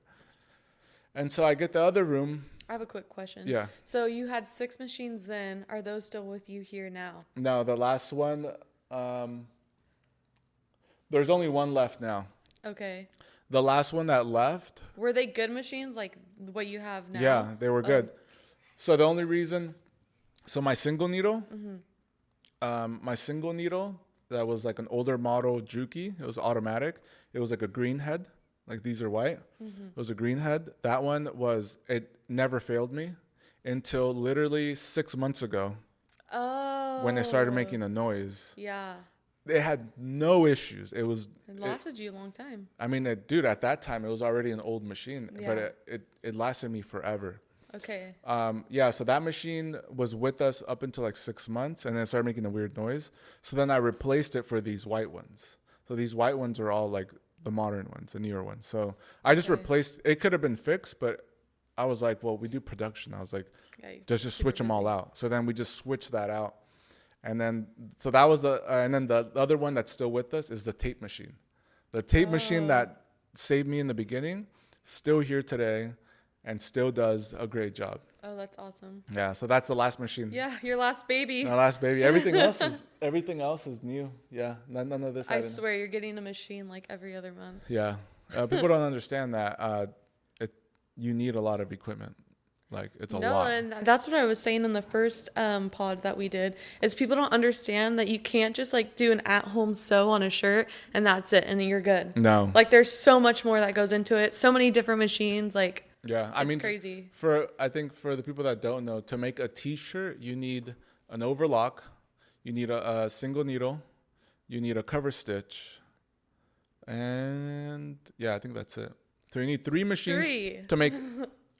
And so I get the other room. I have a quick question. Yeah. So you had 6 machines then. Are those still with you here now? No, the last one, there's only one left now. Okay. The last one that left. Were they good machines like what you have now? Yeah, they were good. So the only reason, my single needle, that was like an older model Juki. It was automatic. It was like a green head. Like these are white. Mm-hmm. It was a green head. That one it never failed me until literally 6 months ago. Oh. When it started making a noise. Yeah. It had no issues. It lasted you a long time. I mean, dude, at that time, it was already an old machine, but it lasted me forever. Okay. So that machine was with us up until like 6 months, and then it started making a weird noise. So then I replaced it for these white ones. So these white ones are all like the modern ones, the newer ones. So I just replaced. It could have been fixed, but I was like, well, we do production. I was like, just switch them all out. So then we just switched that out, and then so that was and then the other one that's still with us is the tape machine. The tape machine that saved me in the beginning, still here today. And still does a great job. Oh, that's awesome. Yeah, so that's the last machine. Yeah, your last baby. My last baby. Everything else is new. Yeah, none of this. I swear, you're getting a machine like every other month. Yeah, people don't understand that. You need a lot of equipment. Like, it's a No, lot. and that's what I was saying in the first pod that we did, is people don't understand that you can't just like do an at-home sew on a shirt and that's it and you're good. No. Like there's so much more that goes into it. So many different machines. Like, Yeah, I it's mean, crazy. I think for the people that don't know, to make a T-shirt, you need an overlock, you need a single needle, you need a cover stitch, and yeah, I think that's it. So you need 3 machines to make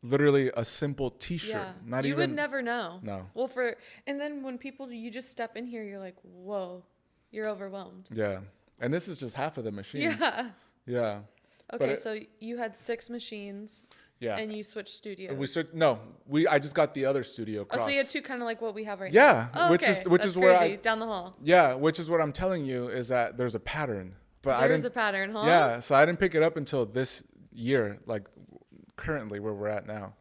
literally a simple T-shirt. Yeah, Not you even. would never know. No. Well, and then when you just step in here, you're like, whoa, you're overwhelmed. Yeah, and this is just half of the machines. Yeah. Yeah. Okay, so you had 6 machines. Yeah. And you switched studios. I just got the other studio across. Oh, so you had 2 kind of like what we have right yeah, now. Oh, which okay. is That's where crazy. Down the hall. Yeah, which is what I'm telling you is that there's a pattern. But There's a pattern, huh? Yeah, so I didn't pick it up until this year, like currently where we're at now.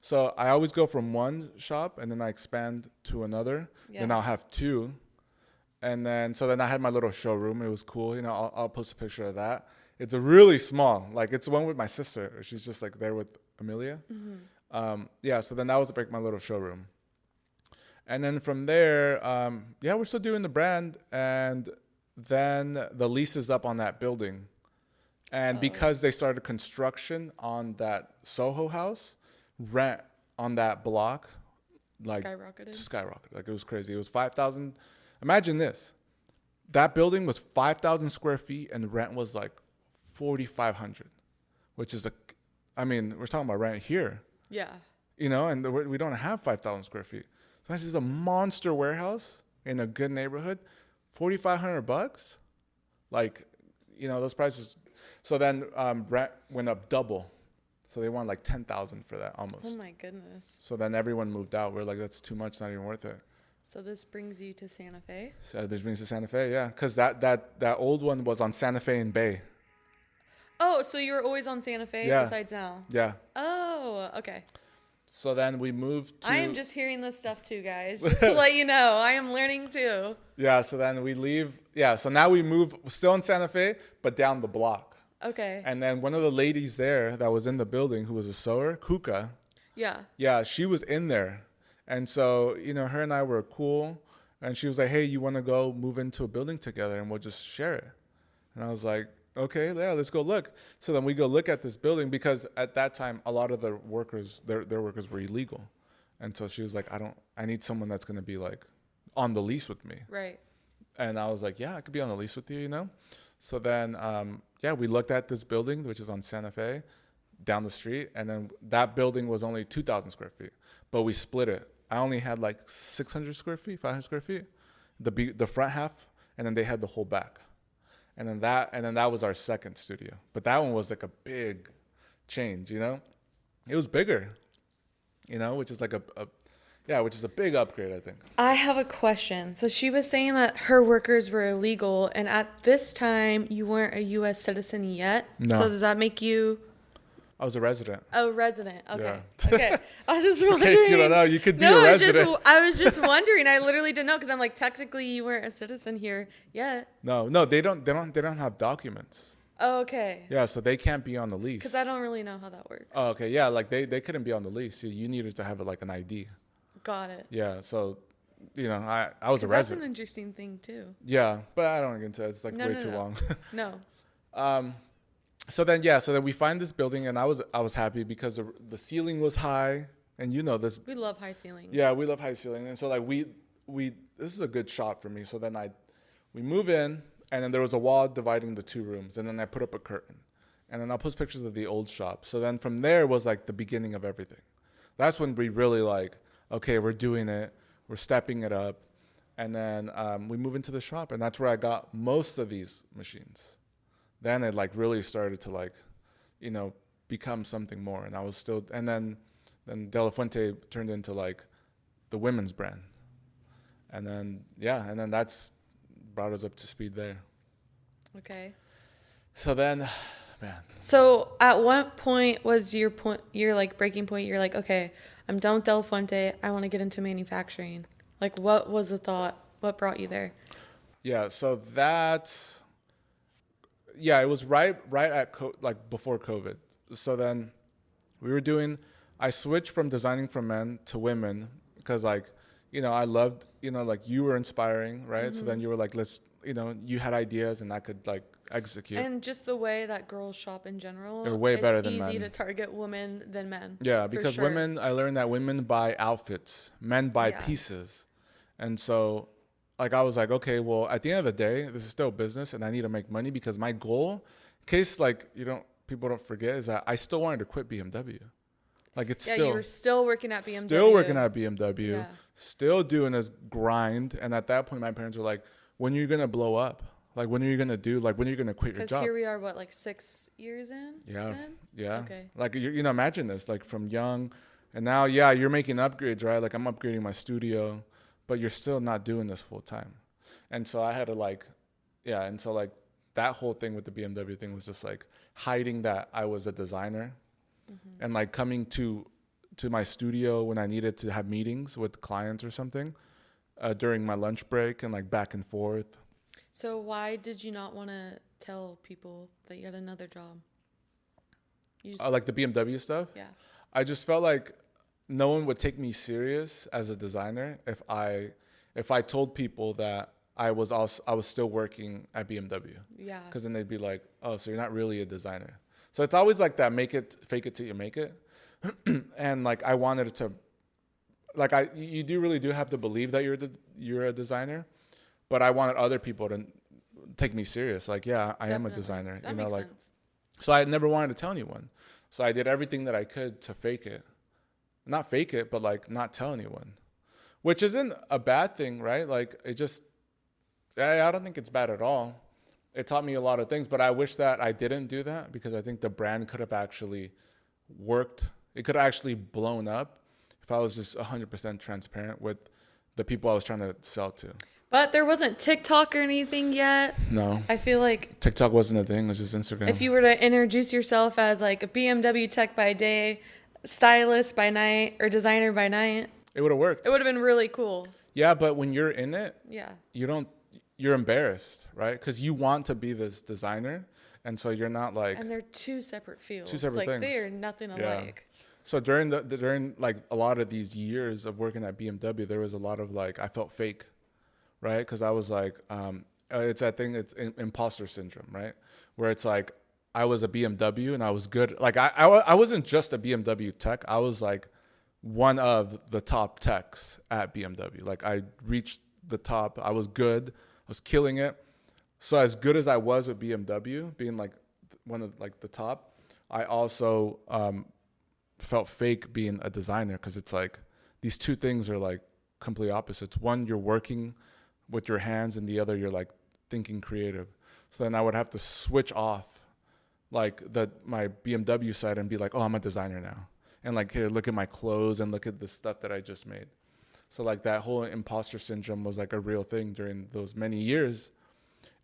So I always go from one shop and then I expand to another. Yeah. Then I'll have 2. And then I had my little showroom. It was cool. You know, I'll post a picture of that. It's a really small, like it's one with my sister. She's just like there with Amelia. Mm-hmm. Yeah, so then that was like my little showroom. And then from there, yeah, we're still doing the brand. And then the lease is up on that building. And because they started construction on that Soho house, rent on that block, like skyrocketed. Like it was crazy. It was 5,000. Imagine this. That building was 5,000 square feet and rent was like 4,500, which is we're talking about rent here. Yeah. You know, and we don't have 5,000 square feet. So this is a monster warehouse in a good neighborhood, $4,500. Like, you know, those prices. So then rent went up double. So they want like 10,000 for that almost. Oh my goodness. So then everyone moved out. We're like, that's too much, not even worth it. So this brings you to Santa Fe? So this brings to Santa Fe, yeah. Because that old one was on Santa Fe and Bay. Oh, so you were always on Santa Fe besides now? Yeah. Oh, okay. So then we moved to... I am just hearing this stuff too, guys. Just to let you know, I am learning too. Yeah, so then we leave. Yeah, so now we move, still in Santa Fe, but down the block. Okay. And then one of the ladies there that was in the building who was a sewer, Kuka. Yeah. Yeah, she was in there. And so, you know, her and I were cool. And she was like, hey, you want to go move into a building together and we'll just share it? And I was like, okay, yeah, let's go look. So then we go look at this building because at that time, a lot of the workers, their workers were illegal. And so she was like, I need someone that's going to be like on the lease with me. Right. And I was like, yeah, I could be on the lease with you, you know? So then, yeah, we looked at this building, which is on Santa Fe, down the street. And then that building was only 2,000 square feet, but we split it. I only had like 600 square feet, 500 square feet, the front half, and then they had the whole back. And then that was our second studio. But that one was like a big change, you know? It was bigger, you know, which is like which is a big upgrade, I think. I have a question. So she was saying that her workers were illegal, and at this time you weren't a U.S. citizen yet. No. So does that make you... I was a resident. Oh, resident. Okay. Yeah. Okay. I was just In wondering. case you don't know, you could be a resident. I was just wondering. I literally didn't know because I'm like, technically you weren't a citizen here yet. No, they don't have documents. Oh, okay. Yeah, so they can't be on the lease. Because I don't really know how that works. Oh, okay. Yeah, like they couldn't be on the lease. You needed to have like an ID. Got it. Yeah, so, you know, I was a resident. That's an interesting thing too. Yeah, but I don't want to get into it. It's like way too long. No. So then we find this building, and I was happy because the ceiling was high, and you know this. We love high ceilings. Yeah, we love high ceiling, and so like we this is a good shot for me. So then we move in, and then there was a wall dividing the 2 rooms, and then I put up a curtain, and then I'll post pictures of the old shop. So then from there was like the beginning of everything. That's when we really like, okay, we're doing it, we're stepping it up, and then we move into the shop, and that's where I got most of these machines. Then it like really started to like, you know, become something more. And I was still, and then Delafuente turned into like the women's brand. And then, yeah, and then that's brought us up to speed there. Okay. So then, man. So at what point was your like breaking point? You're like, okay, I'm done with Delafuente. I want to get into manufacturing. Like, what was the thought? What brought you there? Yeah. So it was right at like before COVID. So then we were doing I switched from designing for men to women because like, I loved, like you were inspiring, right? So then you were like, let's, you had ideas and I could like execute. And just the way that girls shop in general, They're way better than it's men. easy to target women than men. Yeah, for because sure. women, I learned that women buy outfits, men buy Yeah. pieces. And so like I was like, okay, well, at the end of the day, this is still business and I need to make money because my goal, in case like people don't forget, is that I still wanted to quit BMW. Like it's Yeah, still you were still working at BMW. still working at BMW, Yeah. still doing this grind. And at that point, my parents were like, when are you going to blow up? Like, when are you going to when are you going to quit your Because job? here we are, what, like 6 years in? Yeah. Then? Yeah. Okay. Like, imagine this, like from young and now, yeah, you're making upgrades, right? Like I'm upgrading my studio, but you're still not doing this full time. And so I had to like, yeah. And so like that whole thing with the BMW thing was just like hiding that I was a designer and like coming to my studio when I needed to have meetings with clients or something during my lunch break and like back and forth. So why did you not want to tell people that you had another job? You just, Like the BMW stuff. yeah. I just felt like no one would take me serious as a designer if I told people that I was still working at BMW. Yeah. Because then they'd be like, oh, so you're not really a designer. So it's always like that, fake it till you make it. And like I wanted it to, like you really do have to believe that you're a designer, but I wanted other people to take me serious. Like, yeah, I am a designer. That makes sense. So I never wanted to tell anyone. So I did everything that I could to fake it. Not fake it, but like not tell anyone. Which isn't a bad thing, right? Like I don't think it's bad at all. It taught me a lot of things, but I wish that I didn't do that because I think the brand could have actually worked. It could have actually blown up if I was just 100% transparent with the people I was trying to sell to. But there wasn't TikTok or anything yet. No. I feel like TikTok wasn't a thing. It was just Instagram. if you were to introduce yourself as like a BMW tech by day, stylist by night, or designer by night, it would have worked. it would have been really cool. Yeah, but when you're in it, Yeah. you're embarrassed, right? Because you want to be this designer. And so you're not like. And they're two separate fields. Two separate like things. they are nothing alike. So during like a lot of these years of working at BMW, there was a lot of like I felt fake, right? Because I was like, it's that thing. It's imposter syndrome, right? Where it's like I was a BMW and I was good. Like I wasn't just a BMW tech. I was like one of the top techs at BMW. Like I reached the top. I was good. I was killing it. So as good as I was with BMW, being like one of like the top, I also felt fake being a designer because it's like these two things are like complete opposites. One, you're working with your hands, and the other, you're like thinking creative. So then I would have to switch off like my BMW side and be like, oh, I'm a designer now. And like, here, look at my clothes and look at the stuff that I just made. So like that whole imposter syndrome was like a real thing during those many years.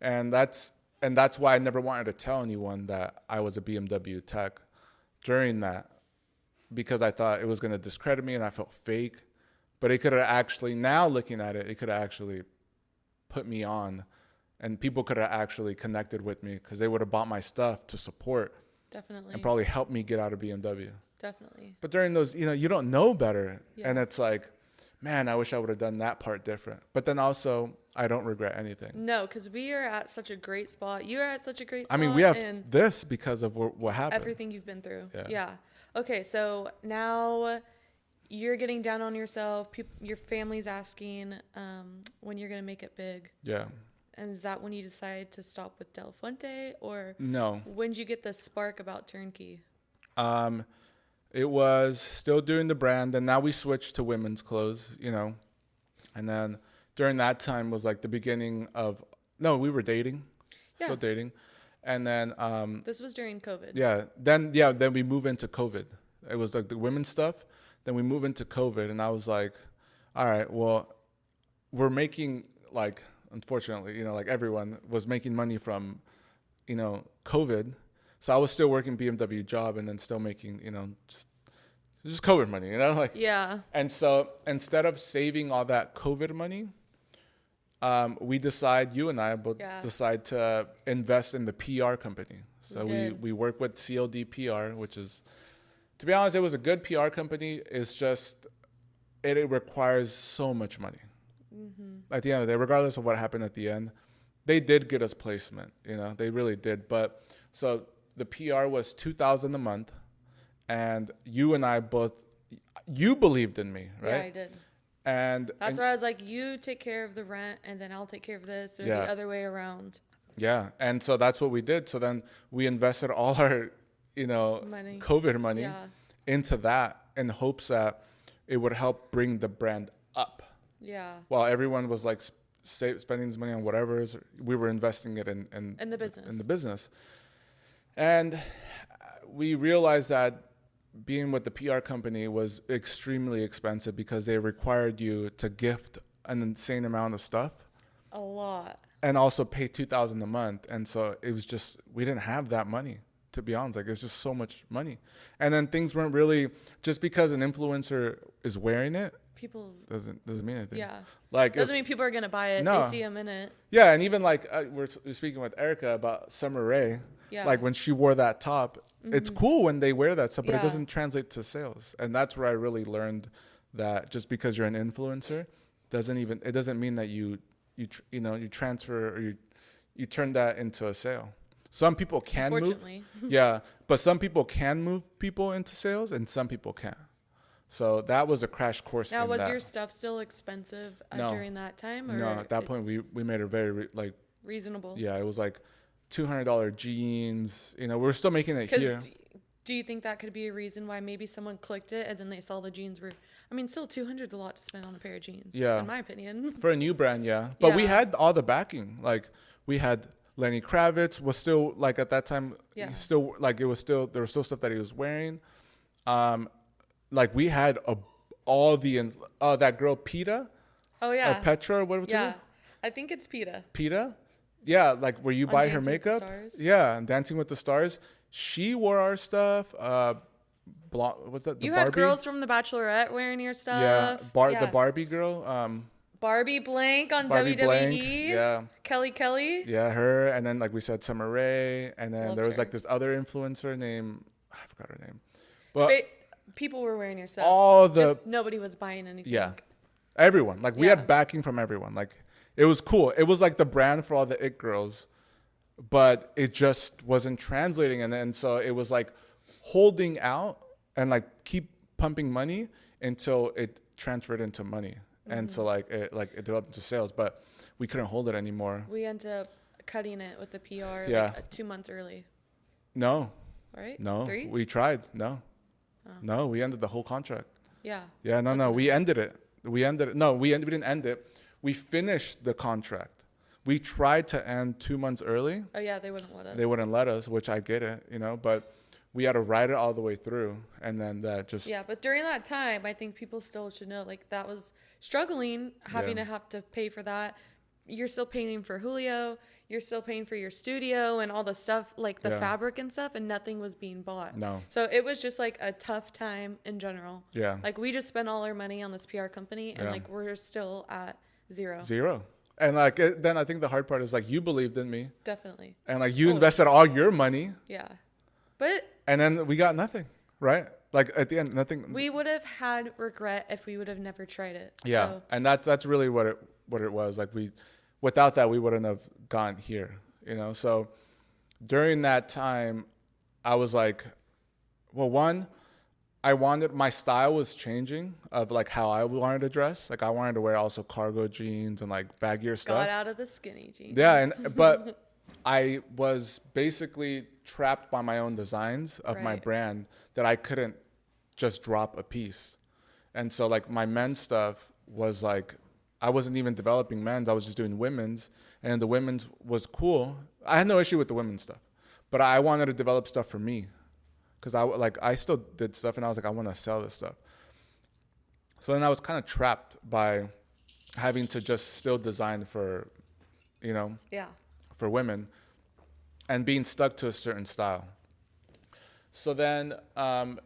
And that's why I never wanted to tell anyone that I was a BMW tech during that, because I thought it was going to discredit me and I felt fake. But it could have actually, now looking at it, it could have actually put me on, and people could have actually connected with me because they would have bought my stuff to support. Definitely. And probably help me get out of BMW. Definitely. But during those, you don't know better. Yeah. And it's like, man, I wish I would have done that part different. But then also, I don't regret anything. No, because we are at such a great spot. You are at such a great spot. I mean, we have this because of what happened. Everything you've been through. Yeah. Okay, so now you're getting down on yourself. Your family's asking when you're going to make it big. Yeah. And is that when you decide to stop with Delafuente, or No? when did you get the spark about Turnkey? It was still doing the brand, and now we switched to women's clothes, and then during that time was like the beginning of, no, we were dating, still dating. And then, this was during COVID. Then we move into COVID. It was like the women's stuff. Then we move into COVID, and I was like, all right, well, we're making like, unfortunately, like everyone was making money from, COVID. So I was still working BMW job and then still making, just COVID money, like. Yeah. And so instead of saving all that COVID money, you and I both decide to invest in the PR company. So we work with CLD PR, which is To be honest, it was a good PR company. It's just it requires so much money. At the end of the day, regardless of what happened at the end, they did get us placement. They really did. But so the PR was $2,000 a month, and you and I both, you believed in me, right? Yeah, I did. And that's where I was like, you take care of the rent, and then I'll take care of this, or the other way around. Yeah, and so that's what we did. So then we invested all our, money. COVID money into that in hopes that it would help bring the brand up. Yeah. While everyone was like spending this money on whatever, we were investing it in the business. In the business. And we realized that being with the PR company was extremely expensive because they required you to gift an insane amount of stuff. A lot. And also pay $2,000 a month. And so it was just, we didn't have that money, to be honest. Like, it's just so much money. And then things weren't really, just because an influencer is wearing it, people doesn't mean anything. Yeah. Like, doesn't mean people are going to buy it. No. They see them in it. Yeah. And even like, we're speaking with Erica about Summer Rae. Yeah. Like when she wore that top, it's cool when they wear that stuff, but it Yeah. doesn't translate to sales. And that's where I really learned that just because you're an influencer it doesn't mean that you transfer or you turn that into a sale. Some people can move. Yeah. But some people can move people into sales and some people can't. So that was a crash course. Now, was your stuff still expensive during that time? Or no, at that point we made it very reasonable. Yeah, it was like $200 jeans. We're still making it here. Do you think that could be a reason why maybe someone clicked it and then they saw the jeans were? I mean, still $200 is a lot to spend on a pair of jeans. Yeah, in my opinion. For a new brand, yeah. But we had all the backing. Like we had Lenny Kravitz was still like at that time. Yeah. Still like there was still stuff that he was wearing. Like we had all the that girl Peta. Oh yeah. Or Petra, what was it? Yeah, I think it's Peta. Peta, yeah, like where you buy her makeup. Yeah, Dancing with the Stars. She wore our stuff. What's that? You had girls from The Bachelorette wearing your stuff. Yeah, the Barbie girl. Barbie Blank on Barbie WWE. Blank, yeah. Kelly. Yeah, her. And then like we said, Summer Rae. And then Loved there was her. like this other influencer named, I forgot her name. But people were wearing your stuff. Just nobody was buying anything. Yeah. Everyone. Like we had backing from everyone. Like it was cool. It was like the brand for all the it girls, but it just wasn't translating. And then so it was like holding out and like keep pumping money until it transferred into money. And so it developed into sales, but we couldn't hold it anymore. We ended up cutting it with the PR 2 months early. No. Right? No. 3? We tried. No. Oh. No, we ended the whole contract. Yeah. Yeah, no. We ended it. We didn't end it. We finished the contract. We tried to end 2 months early. Oh yeah, they wouldn't let us. They wouldn't let us, which I get it, but we had to ride it all the way through, and then that just... Yeah, but during that time, I think people still should know, like, that was struggling, having to have to pay for that. You're still paying for Julio. You're still paying for your studio and all the stuff, like the fabric and stuff, and nothing was being bought. No. So it was just, like, a tough time in general. Yeah. Like, we just spent all our money on this PR company, and, like, we're still at zero. And, like, then I think the hard part is, like, you believed in me. Definitely. And, like, you invested all your money. Yeah. But... And then we got nothing, right? Like at the end, nothing. We would have had regret if we would have never tried it. Yeah, so. And that's really what it was. Like without that, we wouldn't have gotten here. So during that time, I was like, well, my style was changing of like how I wanted to dress. Like I wanted to wear also cargo jeans and like baggier stuff. Got out of the skinny jeans. Yeah, but I was basically trapped by my own designs of my brand that I couldn't just drop a piece. And so like my men's stuff was like, I wasn't even developing men's, I was just doing women's, and the women's was cool. I had no issue with the women's stuff, but I wanted to develop stuff for me because I still did stuff and I was like, I want to sell this stuff. So then I was kind of trapped by having to just still design for, for women and being stuck to a certain style. So then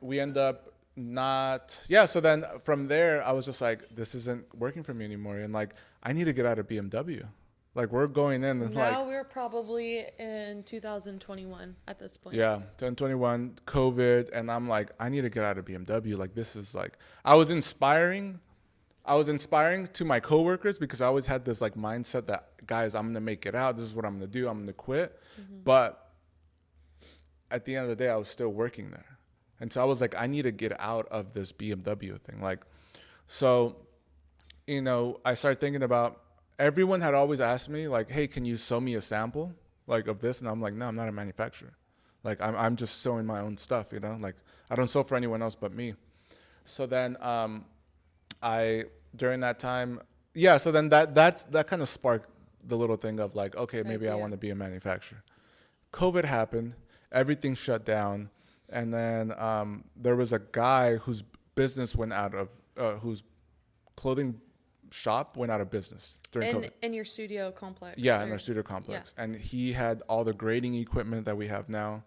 we end up so then from there, I was just like, this isn't working for me anymore. And like, I need to get out of BMW. Like we're going in and Now we're probably in 2021 at this point. yeah, 2021, COVID, and I'm like, I need to get out of BMW. Like this is like, I was inspiring to my coworkers because I always had this like mindset that guys, I'm gonna make it out. This is what I'm gonna do. I'm gonna quit. But at the end of the day, I was still working there, and so I was like, I need to get out of this BMW thing. Like, so, I started thinking about. Everyone had always asked me like, hey, can you sew me a sample like of this? And I'm like, no, I'm not a manufacturer. Like I'm just sewing my own stuff, like I don't sew for anyone else but me. So then I during that time, yeah, so then that kind of sparked the little thing of like, okay, maybe I want to be a manufacturer. COVID happened, everything shut down, and then there was a guy whose business went out of whose clothing shop went out of business during COVID. In your studio complex. Yeah, in our studio complex. Yeah. And he had all the grading equipment that we have now.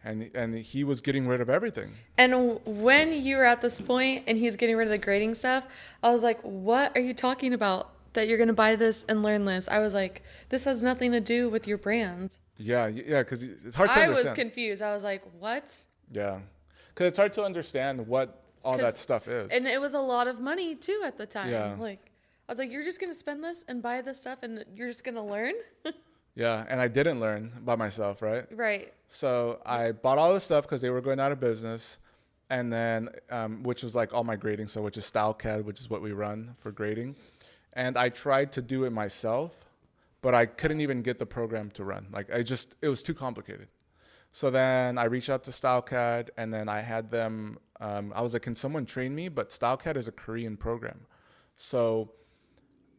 And he was getting rid of everything. And when you were at this point and he's getting rid of the grading stuff, I was like, what are you talking about? That you're going to buy this and learn this? I was like, this has nothing to do with your brand. Yeah, because it's hard to understand. I was confused. I was like, what? Yeah, because it's hard to understand what all that stuff is. And it was a lot of money, too, at the time. Yeah. Like, I was like, you're just going to spend this and buy this stuff and you're just going to learn? Yeah, and I didn't learn by myself, right? Right. So I bought all this stuff because they were going out of business, and then, which was like all my grading, so which is StyleCAD, which is what we run for grading. And I tried to do it myself, but I couldn't even get the program to run. Like it was too complicated. So then I reached out to StyleCAD, and then I had them, I was like, can someone train me? But StyleCAD is a Korean program. So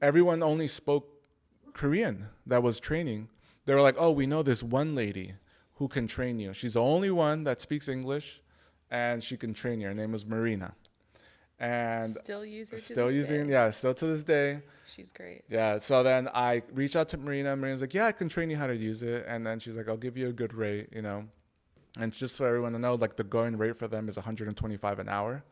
everyone only spoke Korean that was training. They were like, oh, we know this one lady who can train you. She's the only one that speaks English, and she can train you. Her name was Marina. And still use her to still this using day. Yeah, still to this day. She's great. Yeah, so then I reached out to Marina. Marina's like, yeah, I can train you how to use it. And then she's like, I'll give you a good rate, And just for everyone to know, like the going rate for them is $125 an hour,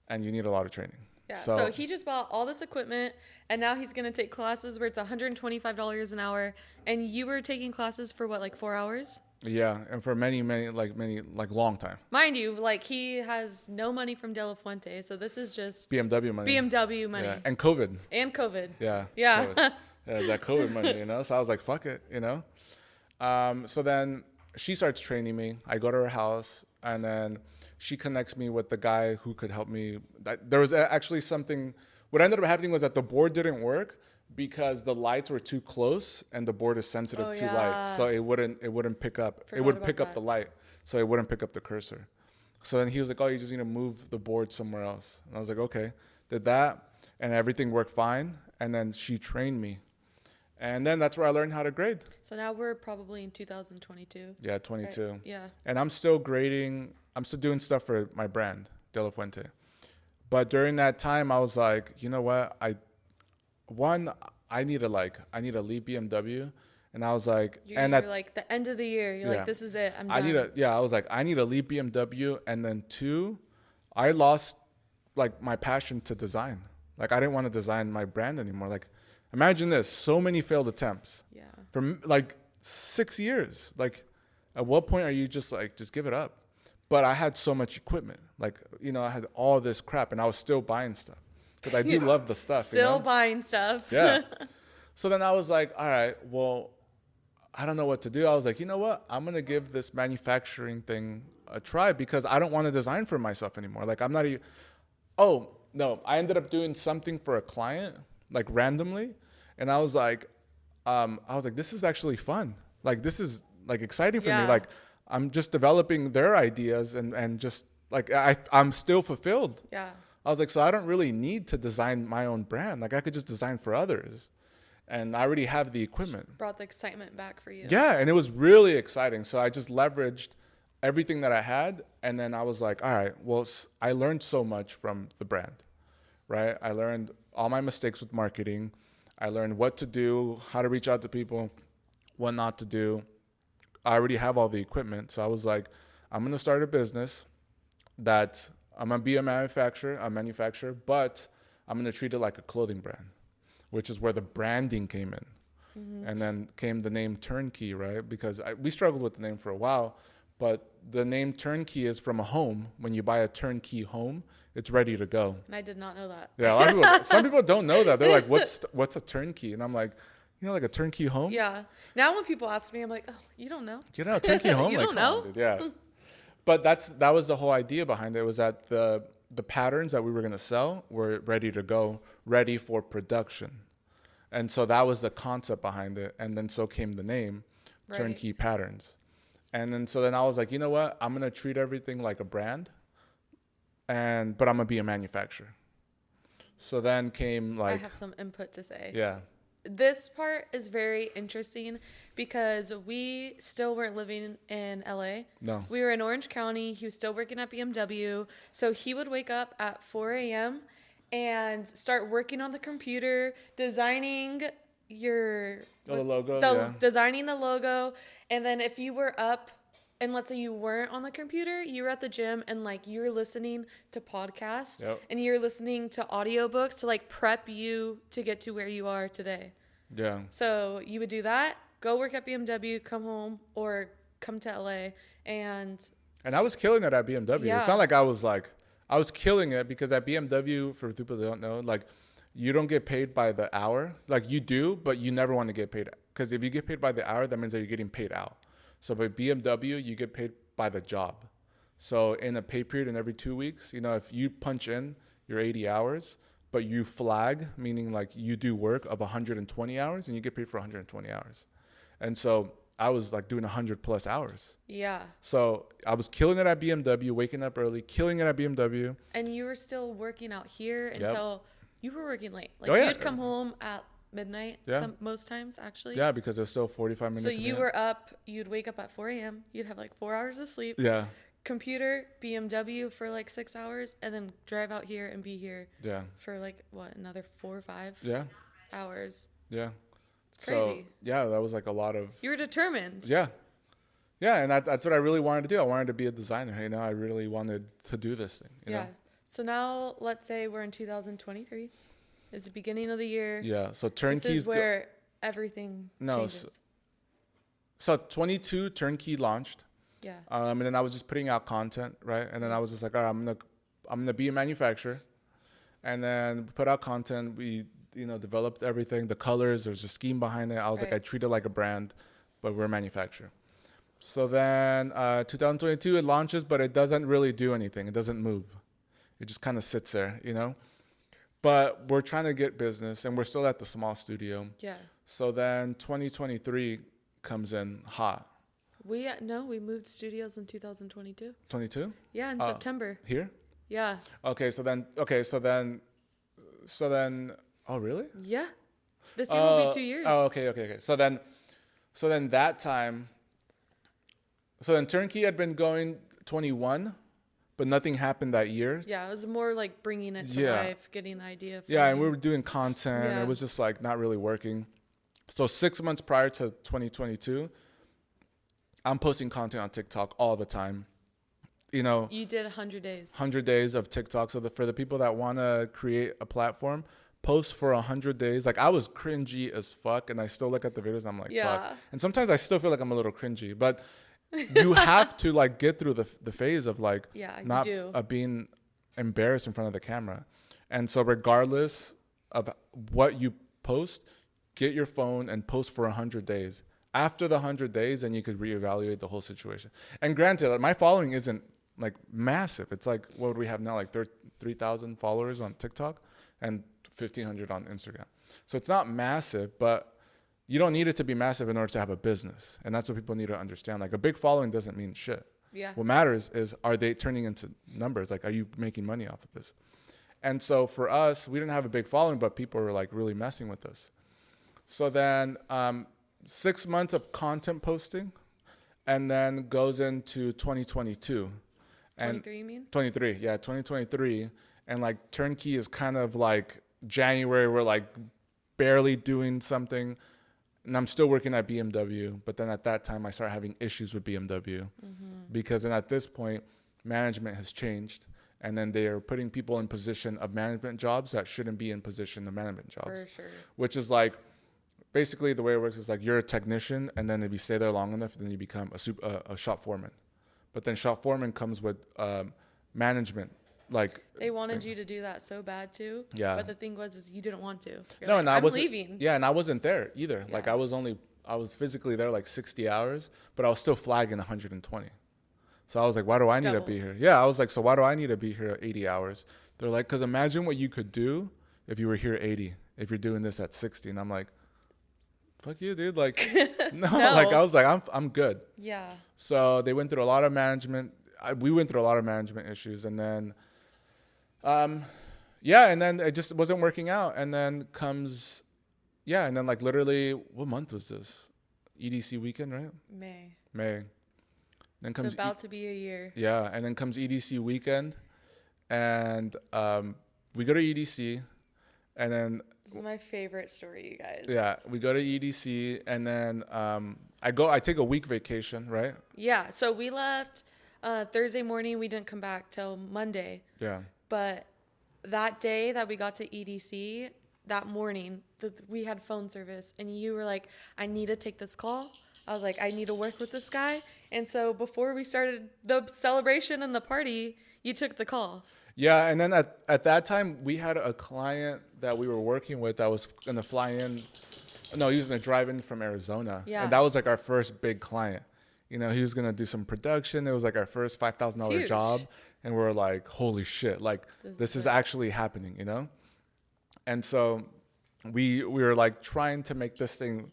and you need a lot of training. Yeah, so he just bought all this equipment, and now he's going to take classes where it's $125 an hour, and you were taking classes for what, like 4 hours? Yeah, and for many, long time. Mind you, like he has no money from Delafuente, so this is just BMW money. BMW money. Yeah, and COVID. Yeah. Yeah. COVID. Yeah, that COVID money, So I was like, fuck it, So then she starts training me. I go to her house, and then she connects me with the guy who could help me. There was actually something. What ended up happening was that the board didn't work because the lights were too close, and the board is sensitive to light, so it wouldn't pick up. It would pick up the light, so it wouldn't pick up the cursor. So then he was like, "Oh, you just need to move the board somewhere else." And I was like, "Okay." Did that, and everything worked fine. And then she trained me, and then that's where I learned how to grade. So now we're probably in 2022. Yeah, 22. Right? Yeah. And I'm still grading. I'm still doing stuff for my brand, Delafuente. But during that time, I was like, you know what? I need to leave BMW. And I was like, You're like the end of the year. You're like, this is it. I'm done. I was like, I need to leave BMW. And then 2, I lost like my passion to design. Like I didn't want to design my brand anymore. Like imagine this, so many failed attempts. Yeah. For like 6 years. Like at what point are you just give it up? But I had so much equipment. Like, I had all this crap, and I was still buying stuff. Because I do love the stuff. Still buying stuff. Yeah. So then I was like, all right, well, I don't know what to do. I was like, you know what? I'm going to give this manufacturing thing a try because I don't want to design for myself anymore. Like, I'm not oh, no. I ended up doing something for a client, like randomly. And I was like, this is actually fun. Like, this is like exciting for me. Like, I'm just developing their ideas and just like I'm still fulfilled. Yeah. I was like, so I don't really need to design my own brand. Like I could just design for others. And I already have the equipment. Brought the excitement back for you. Yeah, and it was really exciting. So I just leveraged everything that I had. And then I was like, all right, well, I learned so much from the brand, right? I learned all my mistakes with marketing. I learned what to do, how to reach out to people, what not to do. I already have all the equipment. So I was like, I'm going to start a business that I'm going to be a manufacturer, but I'm going to treat it like a clothing brand, which is where the branding came in. And then came the name Turnkey, right? Because we struggled with the name for a while, but the name Turnkey is from a home. When you buy a turnkey home, it's ready to go. And I did not know that. Yeah, a lot of people, some people don't know that. They're like, what's a turnkey? And I'm like, like a turnkey home? Yeah. Now when people ask me, I'm like, oh, you don't know. You know, a turnkey home? You like, don't know? on, dude. Yeah. But that was the whole idea behind it, was that the patterns that we were going to sell were ready to go, ready for production. And so that was the concept behind it. And then so came the name, Turnkey Patterns. And then I was like, you know what? I'm going to treat everything like a brand, but I'm going to be a manufacturer. So then came like... I have some input to say. Yeah. This part is very interesting because we still weren't living in LA. No. We were in Orange County. He was still working at BMW. So he would wake up at 4 a.m. and start working on the computer, designing the logo. Designing the logo. And then if you were up and let's say you weren't on the computer, you were at the gym and like you were listening to podcasts and you're listening to audiobooks to like prep you to get to where you are today. Yeah. So you would do that, go work at BMW, come home or come to LA and I was killing it at BMW. Yeah. It's not like I was killing it because at BMW, for people that don't know, like you don't get paid by the hour. Like you do, but you never want to get paid. Because if you get paid by the hour, that means that you're getting paid out. So by BMW, you get paid by the job. So in a pay period in every 2 weeks, if you punch in your 80 hours, but you flag, meaning like you do work of 120 hours and you get paid for 120 hours. And so I was like doing 100 plus hours. Yeah. So I was killing it at BMW, waking up early, killing it at BMW. And you were still working out here until you were working late. Like you'd come home at midnight most times actually. Yeah, because there's still 45 minutes. So you were up, you'd wake up at 4 a.m. You'd have like 4 hours of sleep. Yeah. Computer, BMW for like 6 hours and then drive out here and be here for like another 4 or 5 hours. Yeah. It's crazy. So, yeah, that was like a lot of... You were determined. Yeah. Yeah, and that's what I really wanted to do. I wanted to be a designer. I really wanted to do this thing. You know? So now let's say we're in 2023. It's the beginning of the year. Yeah. So Turnkey's... This is where everything changes. So 22, Turnkey launched. Yeah. And then I was just putting out content, right? And then I was just like, all right, I'm gonna be a manufacturer. And then put out content. We, developed everything, the colors, there's a scheme behind it. I was like, I treat it like a brand, but we're a manufacturer. So then 2022, it launches, but it doesn't really do anything. It doesn't move. It just kind of sits there, But we're trying to get business, and we're still at the small studio. Yeah. So then 2023 comes in hot. We moved studios in 2022. 22? Yeah, in September. Here? Yeah. So then. Oh, really? Yeah. This year will be 2 years. Oh, okay. So then that time. So then Turnkey had been going 21, but nothing happened that year. Yeah, it was more like bringing it to life, getting the idea. Yeah, and we were doing content. Yeah. It was just like not really working. So 6 months prior to 2022. I'm posting content on TikTok all the time. You did 100 days. 100 days of TikTok. So for the people that want to create a platform, post for 100 days. Like I was cringy as fuck, and I still look at the videos and I'm like, fuck. And sometimes I still feel like I'm a little cringy, but you have to like get through the phase of like not being embarrassed in front of the camera. And so regardless of what you post, get your phone and post for 100 days. After the 100 days, then you could reevaluate the whole situation. And granted, my following isn't like massive. It's like, what would we have now? Like 3,000 followers on TikTok and 1,500 on Instagram. So it's not massive, but you don't need it to be massive in order to have a business. And that's what people need to understand. Like a big following doesn't mean shit. Yeah. What matters is, are they turning into numbers? Like, are you making money off of this? And so for us, we didn't have a big following, but people were like really messing with us. So then 6 months of content posting, and then goes into 2022. 23, you mean? 23, yeah, 2023. And like Turnkey is kind of like January, we're like barely doing something. And I'm still working at BMW. But then at that time, I started having issues with BMW. Because then at this point, management has changed. And then they are putting people in position of management jobs that shouldn't be in position of management jobs. For sure. Which is like, basically the way it works is like you're a technician, and then if you stay there long enough, then you become a shop foreman. But then shop foreman comes with management. Like They wanted you to do that so bad too. Yeah. But the thing was, is you didn't want to. You're no, like, and I I'm wasn't leaving. Yeah, and I wasn't there either. Like Yeah. I was physically there like 60 hours, but I was still flagging 120. So I was like, why do I need Double. to be here? Yeah, I was like, so why do I need to be here at 80 hours? They're like, because imagine what you could do if you were here 80, if you're doing this at 60. And I'm like, fuck you, dude. Like, no. Like, I was like, I'm good. Yeah. So they went through a lot of management. We went through a lot of management issues. And then, yeah, and then it just wasn't working out. And then and then like literally, what month was this? EDC weekend, right? May. Then comes It's about to be a year. Yeah, and then comes EDC weekend, and we go to EDC, and then This is my favorite story, you guys. yeah, we go to EDC, and then I take a week vacation, right? Yeah. So we left Thursday morning. We didn't come back till Monday. Yeah, But that day that we got to EDC, that morning, we had phone service, and you were like, I need to take this call. I was like, I need to work with this guy. And so before we started the celebration and the party, you took the call. yeah, and then at that time we had a client that we were working with that was gonna fly in. No, he was gonna drive in from Arizona. Yeah. And that was like our first big client. You know, he was gonna do some production. It was like our first $5,000 huge. job, and we were like, holy shit! Like this is actually happening, you know. And so we were like trying to make this thing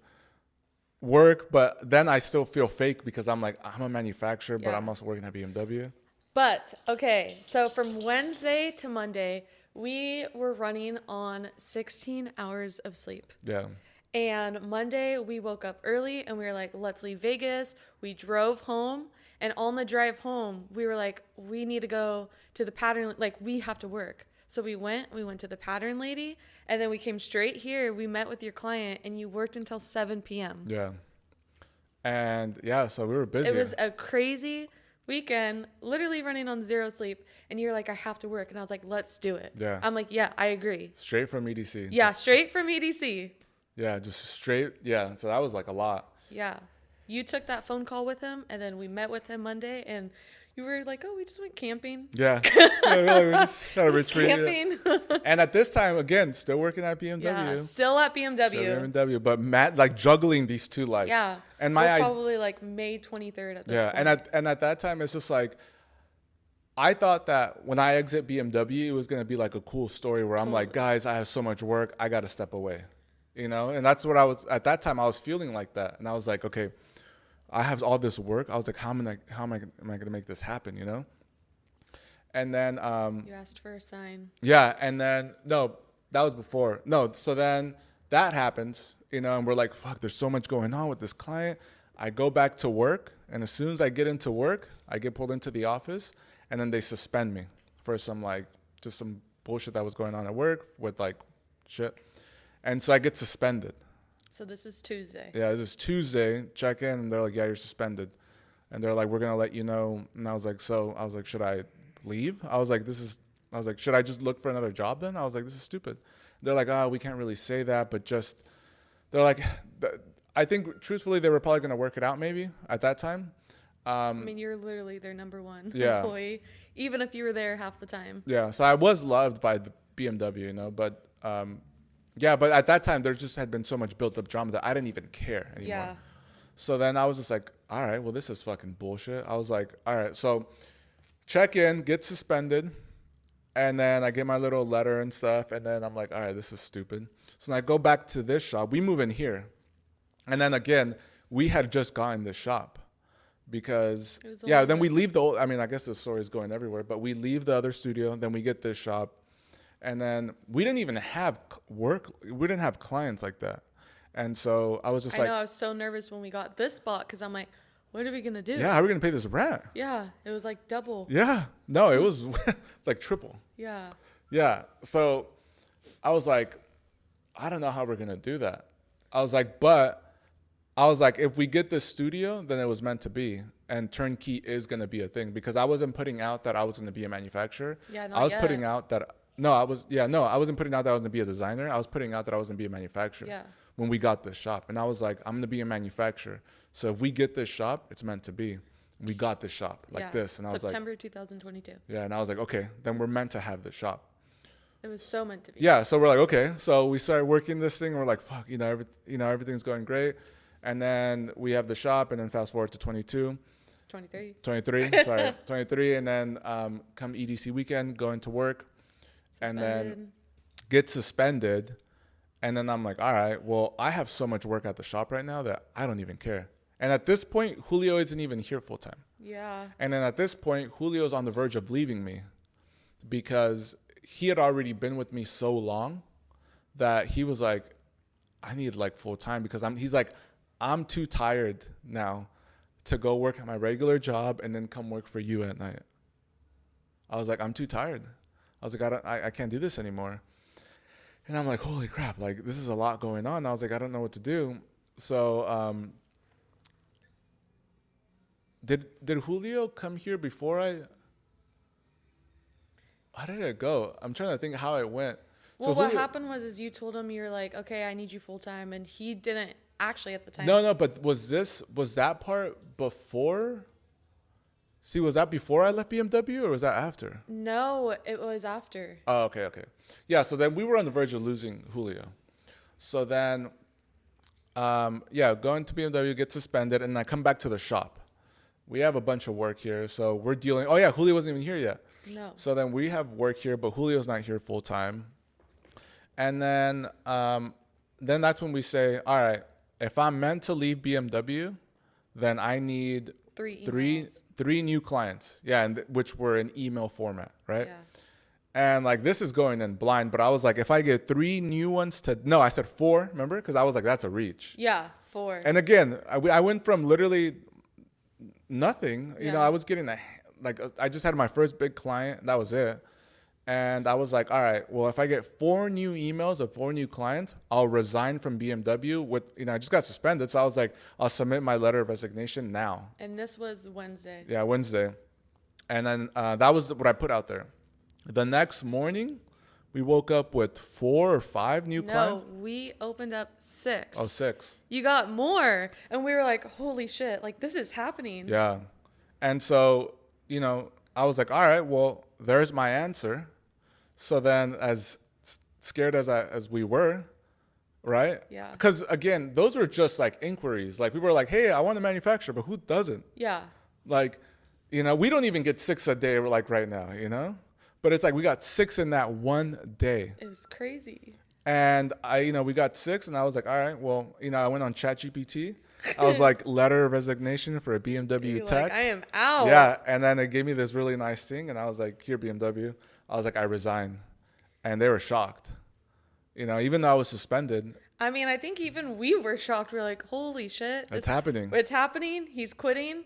work, but then I still feel fake because I'm like, I'm a manufacturer, but Yeah. I'm also working at BMW. But, okay, so from Wednesday to Monday, we were running on 16 hours of sleep. Yeah. And Monday, we woke up early and we were like, let's leave Vegas. We drove home. And on the drive home, we were like, we need to go to the pattern. Like, we have to work. So we went to the pattern lady. And then we came straight here. We met with your client and you worked until 7 p.m. Yeah. And yeah, so we were busy. It was a crazy weekend, literally running on zero sleep. And you're like, I have to work. And I was like, let's do it. Yeah. I'm like, yeah, I agree. Straight from EDC. Yeah, Just- straight from EDC. yeah, just straight. Yeah. So that was like a lot. Yeah. You took that phone call with him, and then we met with him Monday, and you were like, oh, we just went camping. Yeah. Yeah, we just had a Just retreat. camping. And at this time, again, still working at BMW. Yeah, still at BMW. Still BMW, but Matt, like juggling these two, like, Yeah. And We're my probably like May 23rd at this yeah, point. and at that time, it's just like, I thought that when I exit BMW, it was gonna be like a cool story where I'm like, guys, I have so much work, I gotta step away, you know. And that's what I was at that time. I was feeling like that, and I was like, okay, I have all this work. I was like, how am I gonna make this happen, you know? And then You asked for a sign. yeah, and then no, that was before. No, so then that happens, you know, and we're like, fuck, there's so much going on with this client. I go back to work, and as soon as I get into work, I get pulled into the office, and then they suspend me for some like just some bullshit that was going on at work with like shit. And so I get suspended. So this is Tuesday. Yeah, this is Tuesday, check in, and they're like, yeah, you're suspended. And they're like, we're gonna let you know. And I was like, should I leave? I was like, should I just look for another job then? I was like, this is stupid. They're like, we can't really say that, but just, they're like, I think truthfully they were probably going to work it out maybe at that time. I mean, you're literally their number one Yeah. employee, even if you were there half the time. Yeah, so I was loved by the BMW, you know, but yeah, but at that time there just had been so much built up drama that I didn't even care anymore. Yeah. So then I was just like, all right, well, this is fucking bullshit. I was like, all right, so check in, get suspended, and then I get my little letter and stuff, and then I'm like, all right, this is stupid. So then I go back to this shop. We move in here. And then again, we had just gotten this shop because, yeah, then we leave the old, I mean, I guess the story is going everywhere, but we leave the other studio, then we get this shop, and then we didn't even have work. We didn't have clients like that. And so I was just I like, know, I was so nervous when we got this spot because I'm like, what are we going to do? yeah, how are we going to pay this rent? Yeah, it was like double. Yeah. No, it was it's like triple. Yeah. Yeah. So I was like, I don't know how we're going to do that. I was like, if we get this studio, then it was meant to be. And Turnkey is going to be a thing because I wasn't putting out that I was going to be a manufacturer. Yeah, not I was yet. putting out that, I wasn't putting out that I was going to be a designer. I was putting out that I was going to be a manufacturer. Yeah. when we got this shop. And I was like, I'm going to be a manufacturer. So if we get this shop, it's meant to be. We got this shop like this. And I was like, September 2022. yeah. And I was like, okay, then we're meant to have this shop. It was so meant to be. Yeah. So we're like, okay. So we started working this thing. And we're like, fuck, everything's going great. And then we have the shop, and then fast forward to 23. 23. And then come EDC weekend, going to work, and then get suspended. And then I'm like, all right, well, I have so much work at the shop right now that I don't even care. And at this point, Julio isn't even here full time. Yeah. And then at this point, Julio's on the verge of leaving me because he had already been with me so long that he was like, I need like full time because he's like, I'm too tired now to go work at my regular job and then come work for you at night. I was like, I'm too tired. I was like, I can't do this anymore. And I'm like, holy crap, like this is a lot going on. I was like, I don't know what to do. So did Julio come here before how did it go? I'm trying to think how it went. Well, what happened was you told him you're like, okay, I need you full time, and he didn't actually at the time. No, but was that part before? See, was that before I left BMW or was that after? No, it was after. Oh, okay. Yeah, so then we were on the verge of losing Julio. So then, going to BMW, get suspended, and I come back to the shop. We have a bunch of work here, so we're dealing. Oh, yeah, Julio wasn't even here yet. No. So then we have work here, but Julio's not here full time. And then that's when we say, all right, if I'm meant to leave BMW, then I need three new clients. Yeah, and which were in email format, right? Yeah. And like this is going in blind, but I was like, if I get 3 new ones I said 4, remember? Because I was like, that's a reach. Yeah, 4. And again, I went from literally nothing. You know, I was getting I just had my first big client. That was it. And I was like, all right, well, if I get 4 new emails of 4 new clients, I'll resign from BMW I just got suspended. So I was like, I'll submit my letter of resignation now. And this was Wednesday. Yeah, Wednesday. And then that was what I put out there. The next morning, we woke up with 4 or 5 new clients. No, we opened up 6. Oh, 6. You got more. And we were like, holy shit, like this is happening. Yeah. And so, I was like, all right, well, there's my answer. So then as scared as we were, right? Yeah. Because again, those were just like inquiries. Like people were like, hey, I want to manufacture, but who doesn't? Yeah. Like, we don't even get 6 a day like right now, But it's like we got 6 in that one day. It was crazy. And we got 6 and I was like, all right, well, I went on ChatGPT. I was like, letter of resignation for a BMW You're tech. Like, I am out. Yeah. And then it gave me this really nice thing. And I was like, here, BMW. I was like, I resign. And they were shocked. Even though I was suspended. I mean, I think even we were shocked. We were like, holy shit. It's happening. It's happening. He's quitting.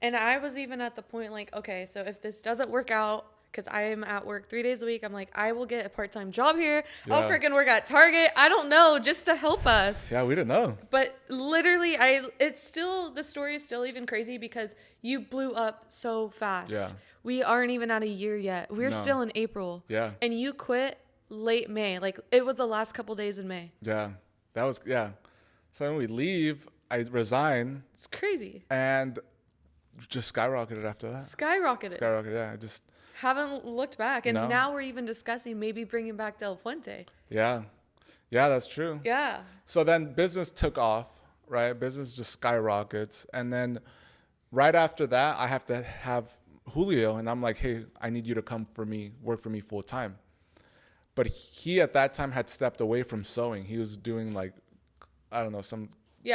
And I was even at the point like, okay, so if this doesn't work out, because I am at work 3 days a week, I'm like, I will get a part-time job here. Yeah. I'll freaking work at Target. I don't know, just to help us. Yeah, we didn't know. But literally, the story is still even crazy because you blew up so fast. Yeah. We aren't even at a year yet. We're still in April. Yeah. And you quit late May. Like, it was the last couple days in May. Yeah. So then we leave. I resign. It's crazy. And just skyrocketed after that. Skyrocketed, yeah. I just haven't looked back. And now we're even discussing maybe bringing back Delafuente. Yeah. Yeah, that's true. Yeah. So then business took off, right? Business just skyrockets. And then right after that, I have to have Julio. And I'm like, hey, I need you to come work for me full time. But he at that time had stepped away from sewing. He was doing some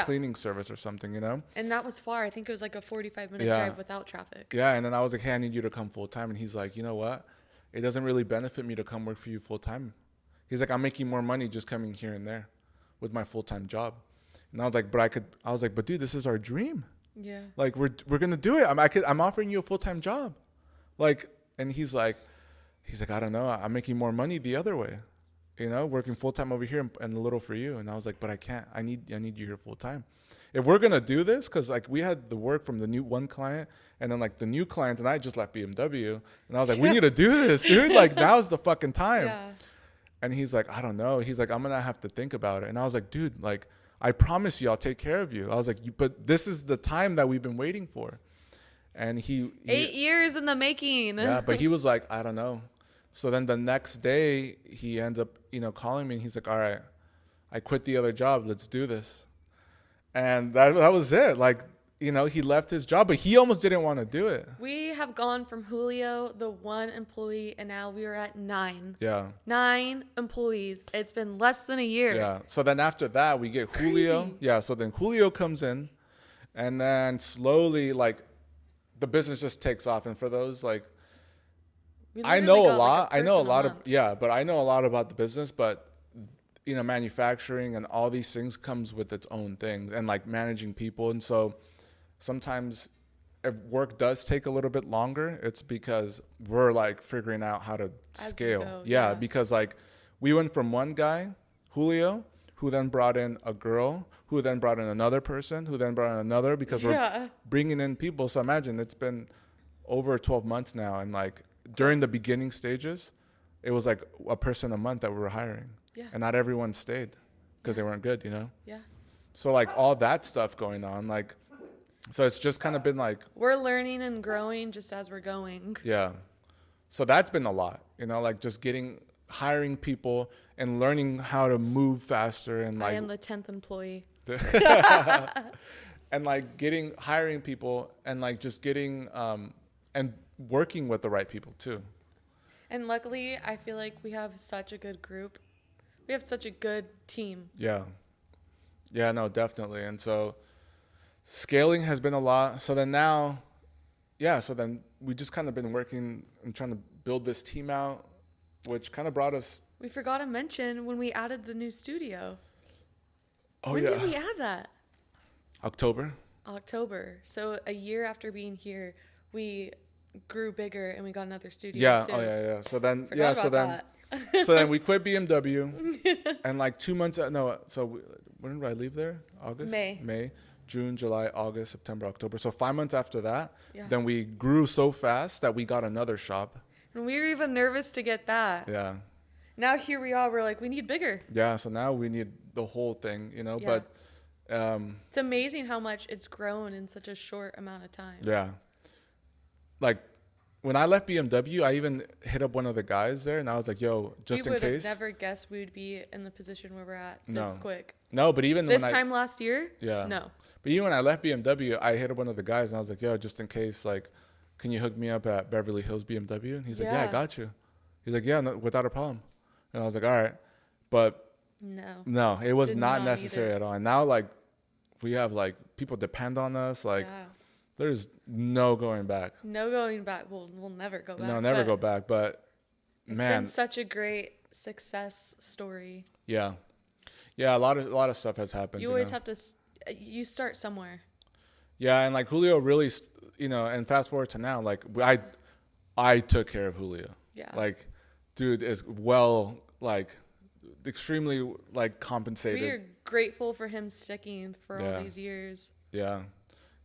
cleaning service or something, And that was far. I think it was like a 45-minute drive without traffic. Yeah, and then I was like, hey, I need you to come full time. And he's like, you know what? It doesn't really benefit me to come work for you full time. He's like, I'm making more money just coming here and there with my full-time job. And I was like, but dude, this is our dream. Yeah. Like we're gonna do it. I'm offering you a full-time job. Like, and he's like, I don't know. I'm making more money the other way. Working full-time over here and a little for you. And I was like, but I can't. I need you here full-time. If we're going to do this, because like we had the work from the new one client and then like the new client and I just left BMW. And I was like, we need to do this, dude. Like now's the fucking time. Yeah. And he's like, I don't know. He's like, I'm going to have to think about it. And I was like, dude, like I promise you, I'll take care of you. I was like, but this is the time that we've been waiting for. And he 8 years in the making. yeah, but he was like, I don't know. So then the next day he ends up, calling me and he's like, all right, I quit the other job. Let's do this. And that was it. Like, he left his job, but he almost didn't want to do it. We have gone from Julio, the one employee, and now we are at 9. Yeah. 9 employees. It's been less than a year. Yeah. So then after that, we get Julio. Crazy. Yeah. So then Julio comes in, and then slowly, like, the business just takes off. And for those, like, We I literally know a got, lot. like, I know a person lot month. but I know a lot about the business, but manufacturing and all these things comes with its own things, and like managing people. And so sometimes if work does take a little bit longer, it's because we're like figuring out how to As you scale. go, Yeah, yeah. because like we went from one guy, Julio, who then brought in a girl, who then brought in another person, who then brought in another, because we're bringing in people. So imagine it's been over 12 months now, and like during the beginning stages, it was like a person a month that we were hiring. Yeah. And not everyone stayed because they weren't good, Yeah. So like all that stuff going on, like, so it's just kind of been like, We're learning and growing just as we're going. yeah. So that's been a lot, like just hiring people and learning how to move faster, and like I am the 10th employee. and like hiring people and like just getting and working with the right people too. And luckily, I feel like we have such a good group. We have such a good team. Yeah. Yeah, no, definitely. And so scaling has been a lot. So then now, so then we just kind of been working and trying to build this team out, which kind of brought us. We forgot to mention when we added the new studio. Oh, when yeah. did we add that? October. So a year after being here, we grew bigger and we got another studio Yeah. too. Oh, yeah. So then, Forgot about that. so then we quit BMW and like 2 months, when did I leave there? August? May, June, July, August, September, October. So 5 months after that, then we grew so fast that we got another shop. And we were even nervous to get that. Yeah. Now here we are. We're like, we need bigger. Yeah. So now we need the whole thing, Yeah. but It's amazing how much it's grown in such a short amount of time. yeah. Like when I left BMW, I even hit up one of the guys there and I was like, yo, just in We would case. have never guessed we would be in the position where we're at this quick. No, but even This when time last year? Yeah. No. But even when I left BMW, I hit up one of the guys and I was like, yo, just in case, like, can you hook me up at Beverly Hills BMW? And he's like, yeah, I got you. He's like, yeah, no, without a problem. And I was like, all right. But no, it was not necessary at all. And now, like, we have, like, people depend on us. Like, there's no going back. No going back. We'll never go back. No, never go back. But, man. It's been such a great success story. Yeah. Yeah, a lot of stuff has happened. You always have to, you start somewhere. Yeah, and, like, Julio really, and fast forward to now, like, I took care of Julio. Yeah. Like, dude is well, like, extremely, like, compensated. We are grateful for him sticking for all these years. Yeah.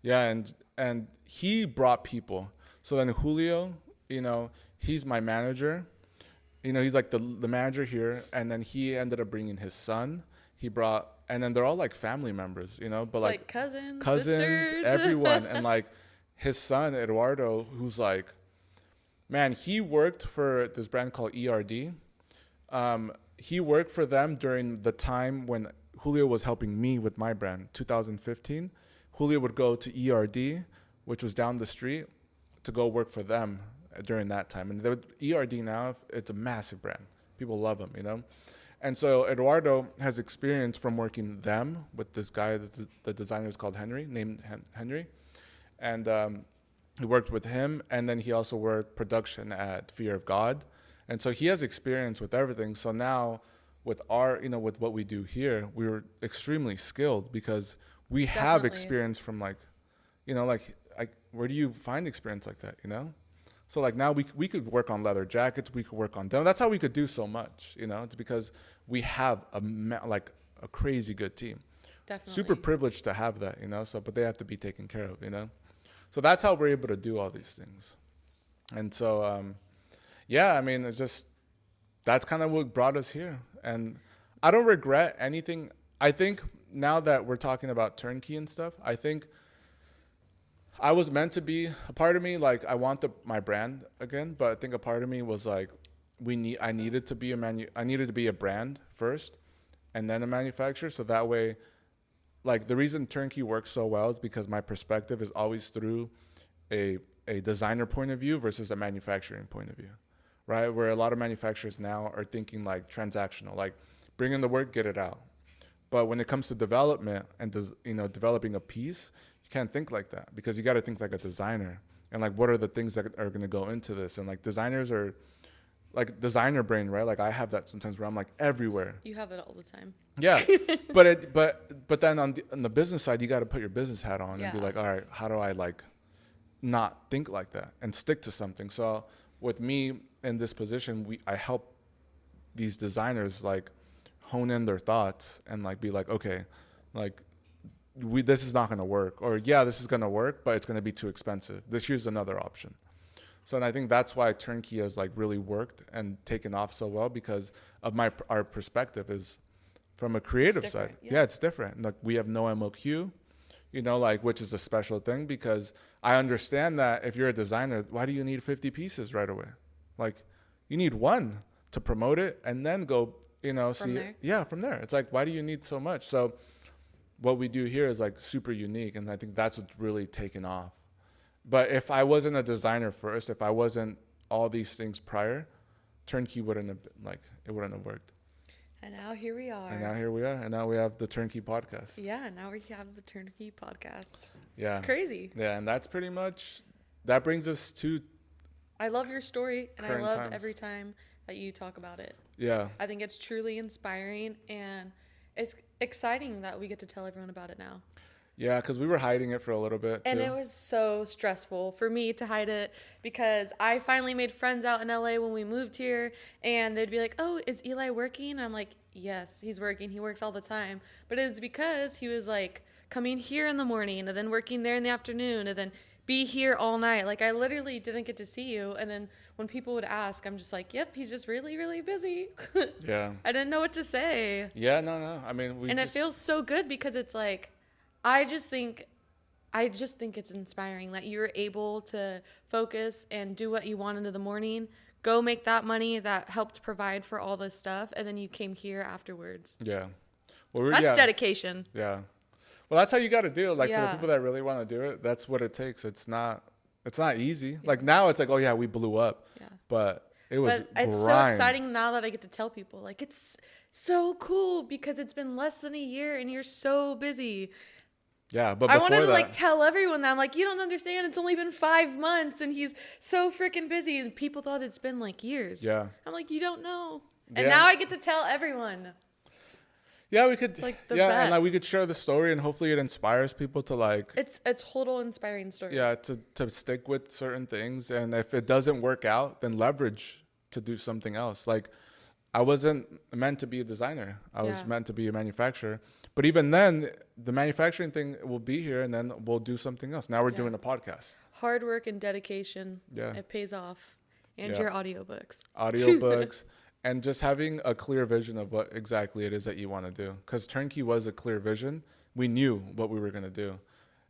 Yeah, and he brought people. So then Julio, he's my manager. He's like the manager here, and then he ended up bringing his son. He brought, and then they're all like family members, but it's like cousins, sisters. Everyone. And like his son, Eduardo, who's like, man, he worked for this brand called ERD. He worked for them during the time when Julio was helping me with my brand, 2015. Julio would go to ERD, which was down the street, to go work for them during that time. And ERD now, it's a massive brand. People love them, And so Eduardo has experience from working them with this guy, the designer is called named Henry. And he worked with him, and then he also worked production at Fear of God. And so he has experience with everything. So now with with what we do here, we were extremely skilled because we have experience from like where do you find experience like that, So like now we could work on leather jackets, we could work on denim. That's how we could do so much, It's because we have a crazy good team. Definitely. Super privileged to have that, So but they have to be taken care of, So that's how we're able to do all these things. And so it's just that's kind of what brought us here. And I don't regret anything. I think now that we're talking about Turnkey and stuff, I think I was meant to be a part of me. Like I want my brand again, but I think a part of me was like, I needed to be I needed to be a brand first and then a manufacturer. So that way, like the reason Turnkey works so well is because my perspective is always through a designer point of view versus a manufacturing point of view, right? Where a lot of manufacturers now are thinking like transactional, like bring in the work, get it out. But when it comes to development and developing a piece, you can't think like that because you got to think like a designer and like what are the things that are going to go into this, and like designers are like designer brain, right? Like I have that sometimes where I'm like everywhere. You have it all the time. Yeah, but then on the business side, you got to put your business hat on and be like, all right, how do I like not think like that and stick to something? So with me in this position, I help these designers like hone in their thoughts and like be like, okay, like this is not going to work, or yeah, this is going to work, but it's going to be too expensive. Here's another option. So, and I think that's why Turnkey has like really worked and taken off so well, because of our perspective is from a creative side. Yeah, it's different. Like we have no MOQ, like, which is a special thing, because I understand that if you're a designer, why do you need 50 pieces right away? Like you need one to promote it and then go, see it. Yeah, from there. It's like, why do you need so much? So what we do here is like super unique. And I think that's what's really taken off. But if I wasn't a designer first, if I wasn't all these things prior, Turnkey wouldn't have worked. And now here we are. And now we have the Turnkey podcast. Yeah, now we have the Turnkey podcast. Yeah. It's crazy. Yeah, and that's pretty much, that brings us to I love your story, and I love times. every time that you talk about it. Yeah. I think it's truly inspiring, and it's exciting that we get to tell everyone about it now. Yeah, because we were hiding it for a little bit, and too. It was so stressful for me to hide it, because I finally made friends out in LA when we moved here, and they'd be like, oh, is Eli working? I'm like, yes, he's working. He works all the time. But it's because he was like coming here in the morning and then working there in the afternoon and then be here all night. Like I literally didn't get to see you. And then when people would ask, I'm just like, yep, he's just really, really busy. Yeah. I didn't know what to say. Yeah, no. I mean, it feels so good, because it's like, I just think it's inspiring that you're able to focus and do what you want into the morning, go make that money that helped provide for all this stuff, and then you came here afterwards. Yeah. Well, that's dedication. Yeah. Well, that's how you got to do it. Like for the people that really want to do it, that's what it takes. It's not easy. Yeah. Like now it's like, oh yeah, we blew up. Yeah. But it's so exciting now that I get to tell people, like, it's so cool because it's been less than a year and you're so busy. Yeah, but I wanted to like tell everyone that. I'm like, you don't understand. It's only been 5 months and he's so freaking busy. And people thought it's been like years. Yeah. I'm like, you don't know. And now I get to tell everyone. Yeah, we could. It's like the best. And like we could share the story, and hopefully it inspires people to like. It's a total inspiring story. Yeah, to stick with certain things, and if it doesn't work out, then leverage to do something else. Like, I wasn't meant to be a designer. I was meant to be a manufacturer. But even then, the manufacturing thing will be here, and then we'll do something else. Now we're doing a podcast. Hard work and dedication. Yeah, it pays off. And your audiobooks. Audiobooks. And just having a clear vision of what exactly it is that you want to do. Because Turnkey was a clear vision. We knew what we were going to do.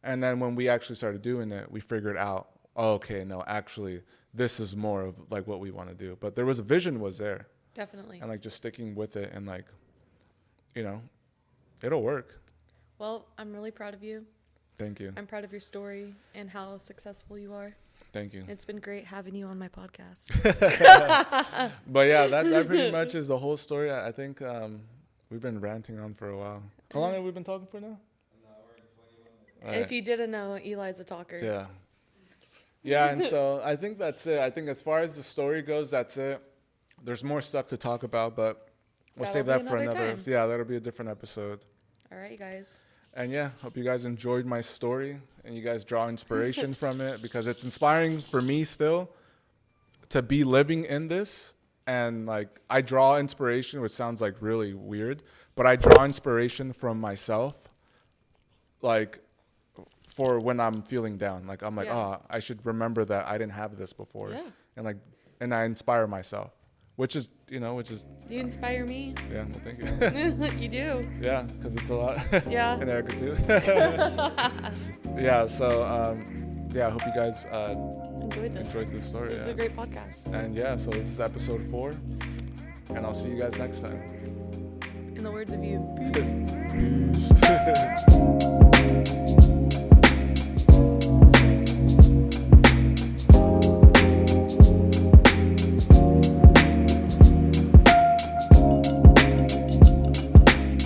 And then when we actually started doing it, we figured out, oh, okay, no, actually, this is more of like what we want to do. But there was a vision was there. Definitely. And like just sticking with it and like, it'll work. Well, I'm really proud of you. Thank you. I'm proud of your story and how successful you are. Thank you. It's been great having you on my podcast. But yeah, that pretty much is the whole story. I think we've been ranting on for a while. How long have we been talking for now? An hour and 21 minutes. If you didn't know, Eli's a talker. Yeah. Yeah, and so I think that's it. I think as far as the story goes, that's it. There's more stuff to talk about, but we'll save that for another episode. Yeah, that'll be a different episode. All right, you guys. And yeah, hope you guys enjoyed my story and you guys draw inspiration from it, because it's inspiring for me still to be living in this. And like, I draw inspiration, which sounds like really weird, but I draw inspiration from myself, like for when I'm feeling down. Like, I'm like, oh, I should remember that I didn't have this before. Yeah. And I inspire myself which is You inspire me. yeah. Well, thank you. You do. Yeah, because it's a lot. Yeah. And Erica too. Yeah. So yeah, I hope you guys Enjoyed this. enjoyed this story. This is Yeah. a great podcast. And yeah, so this is episode 4, and I'll see you guys next time. In the words of you. Peace.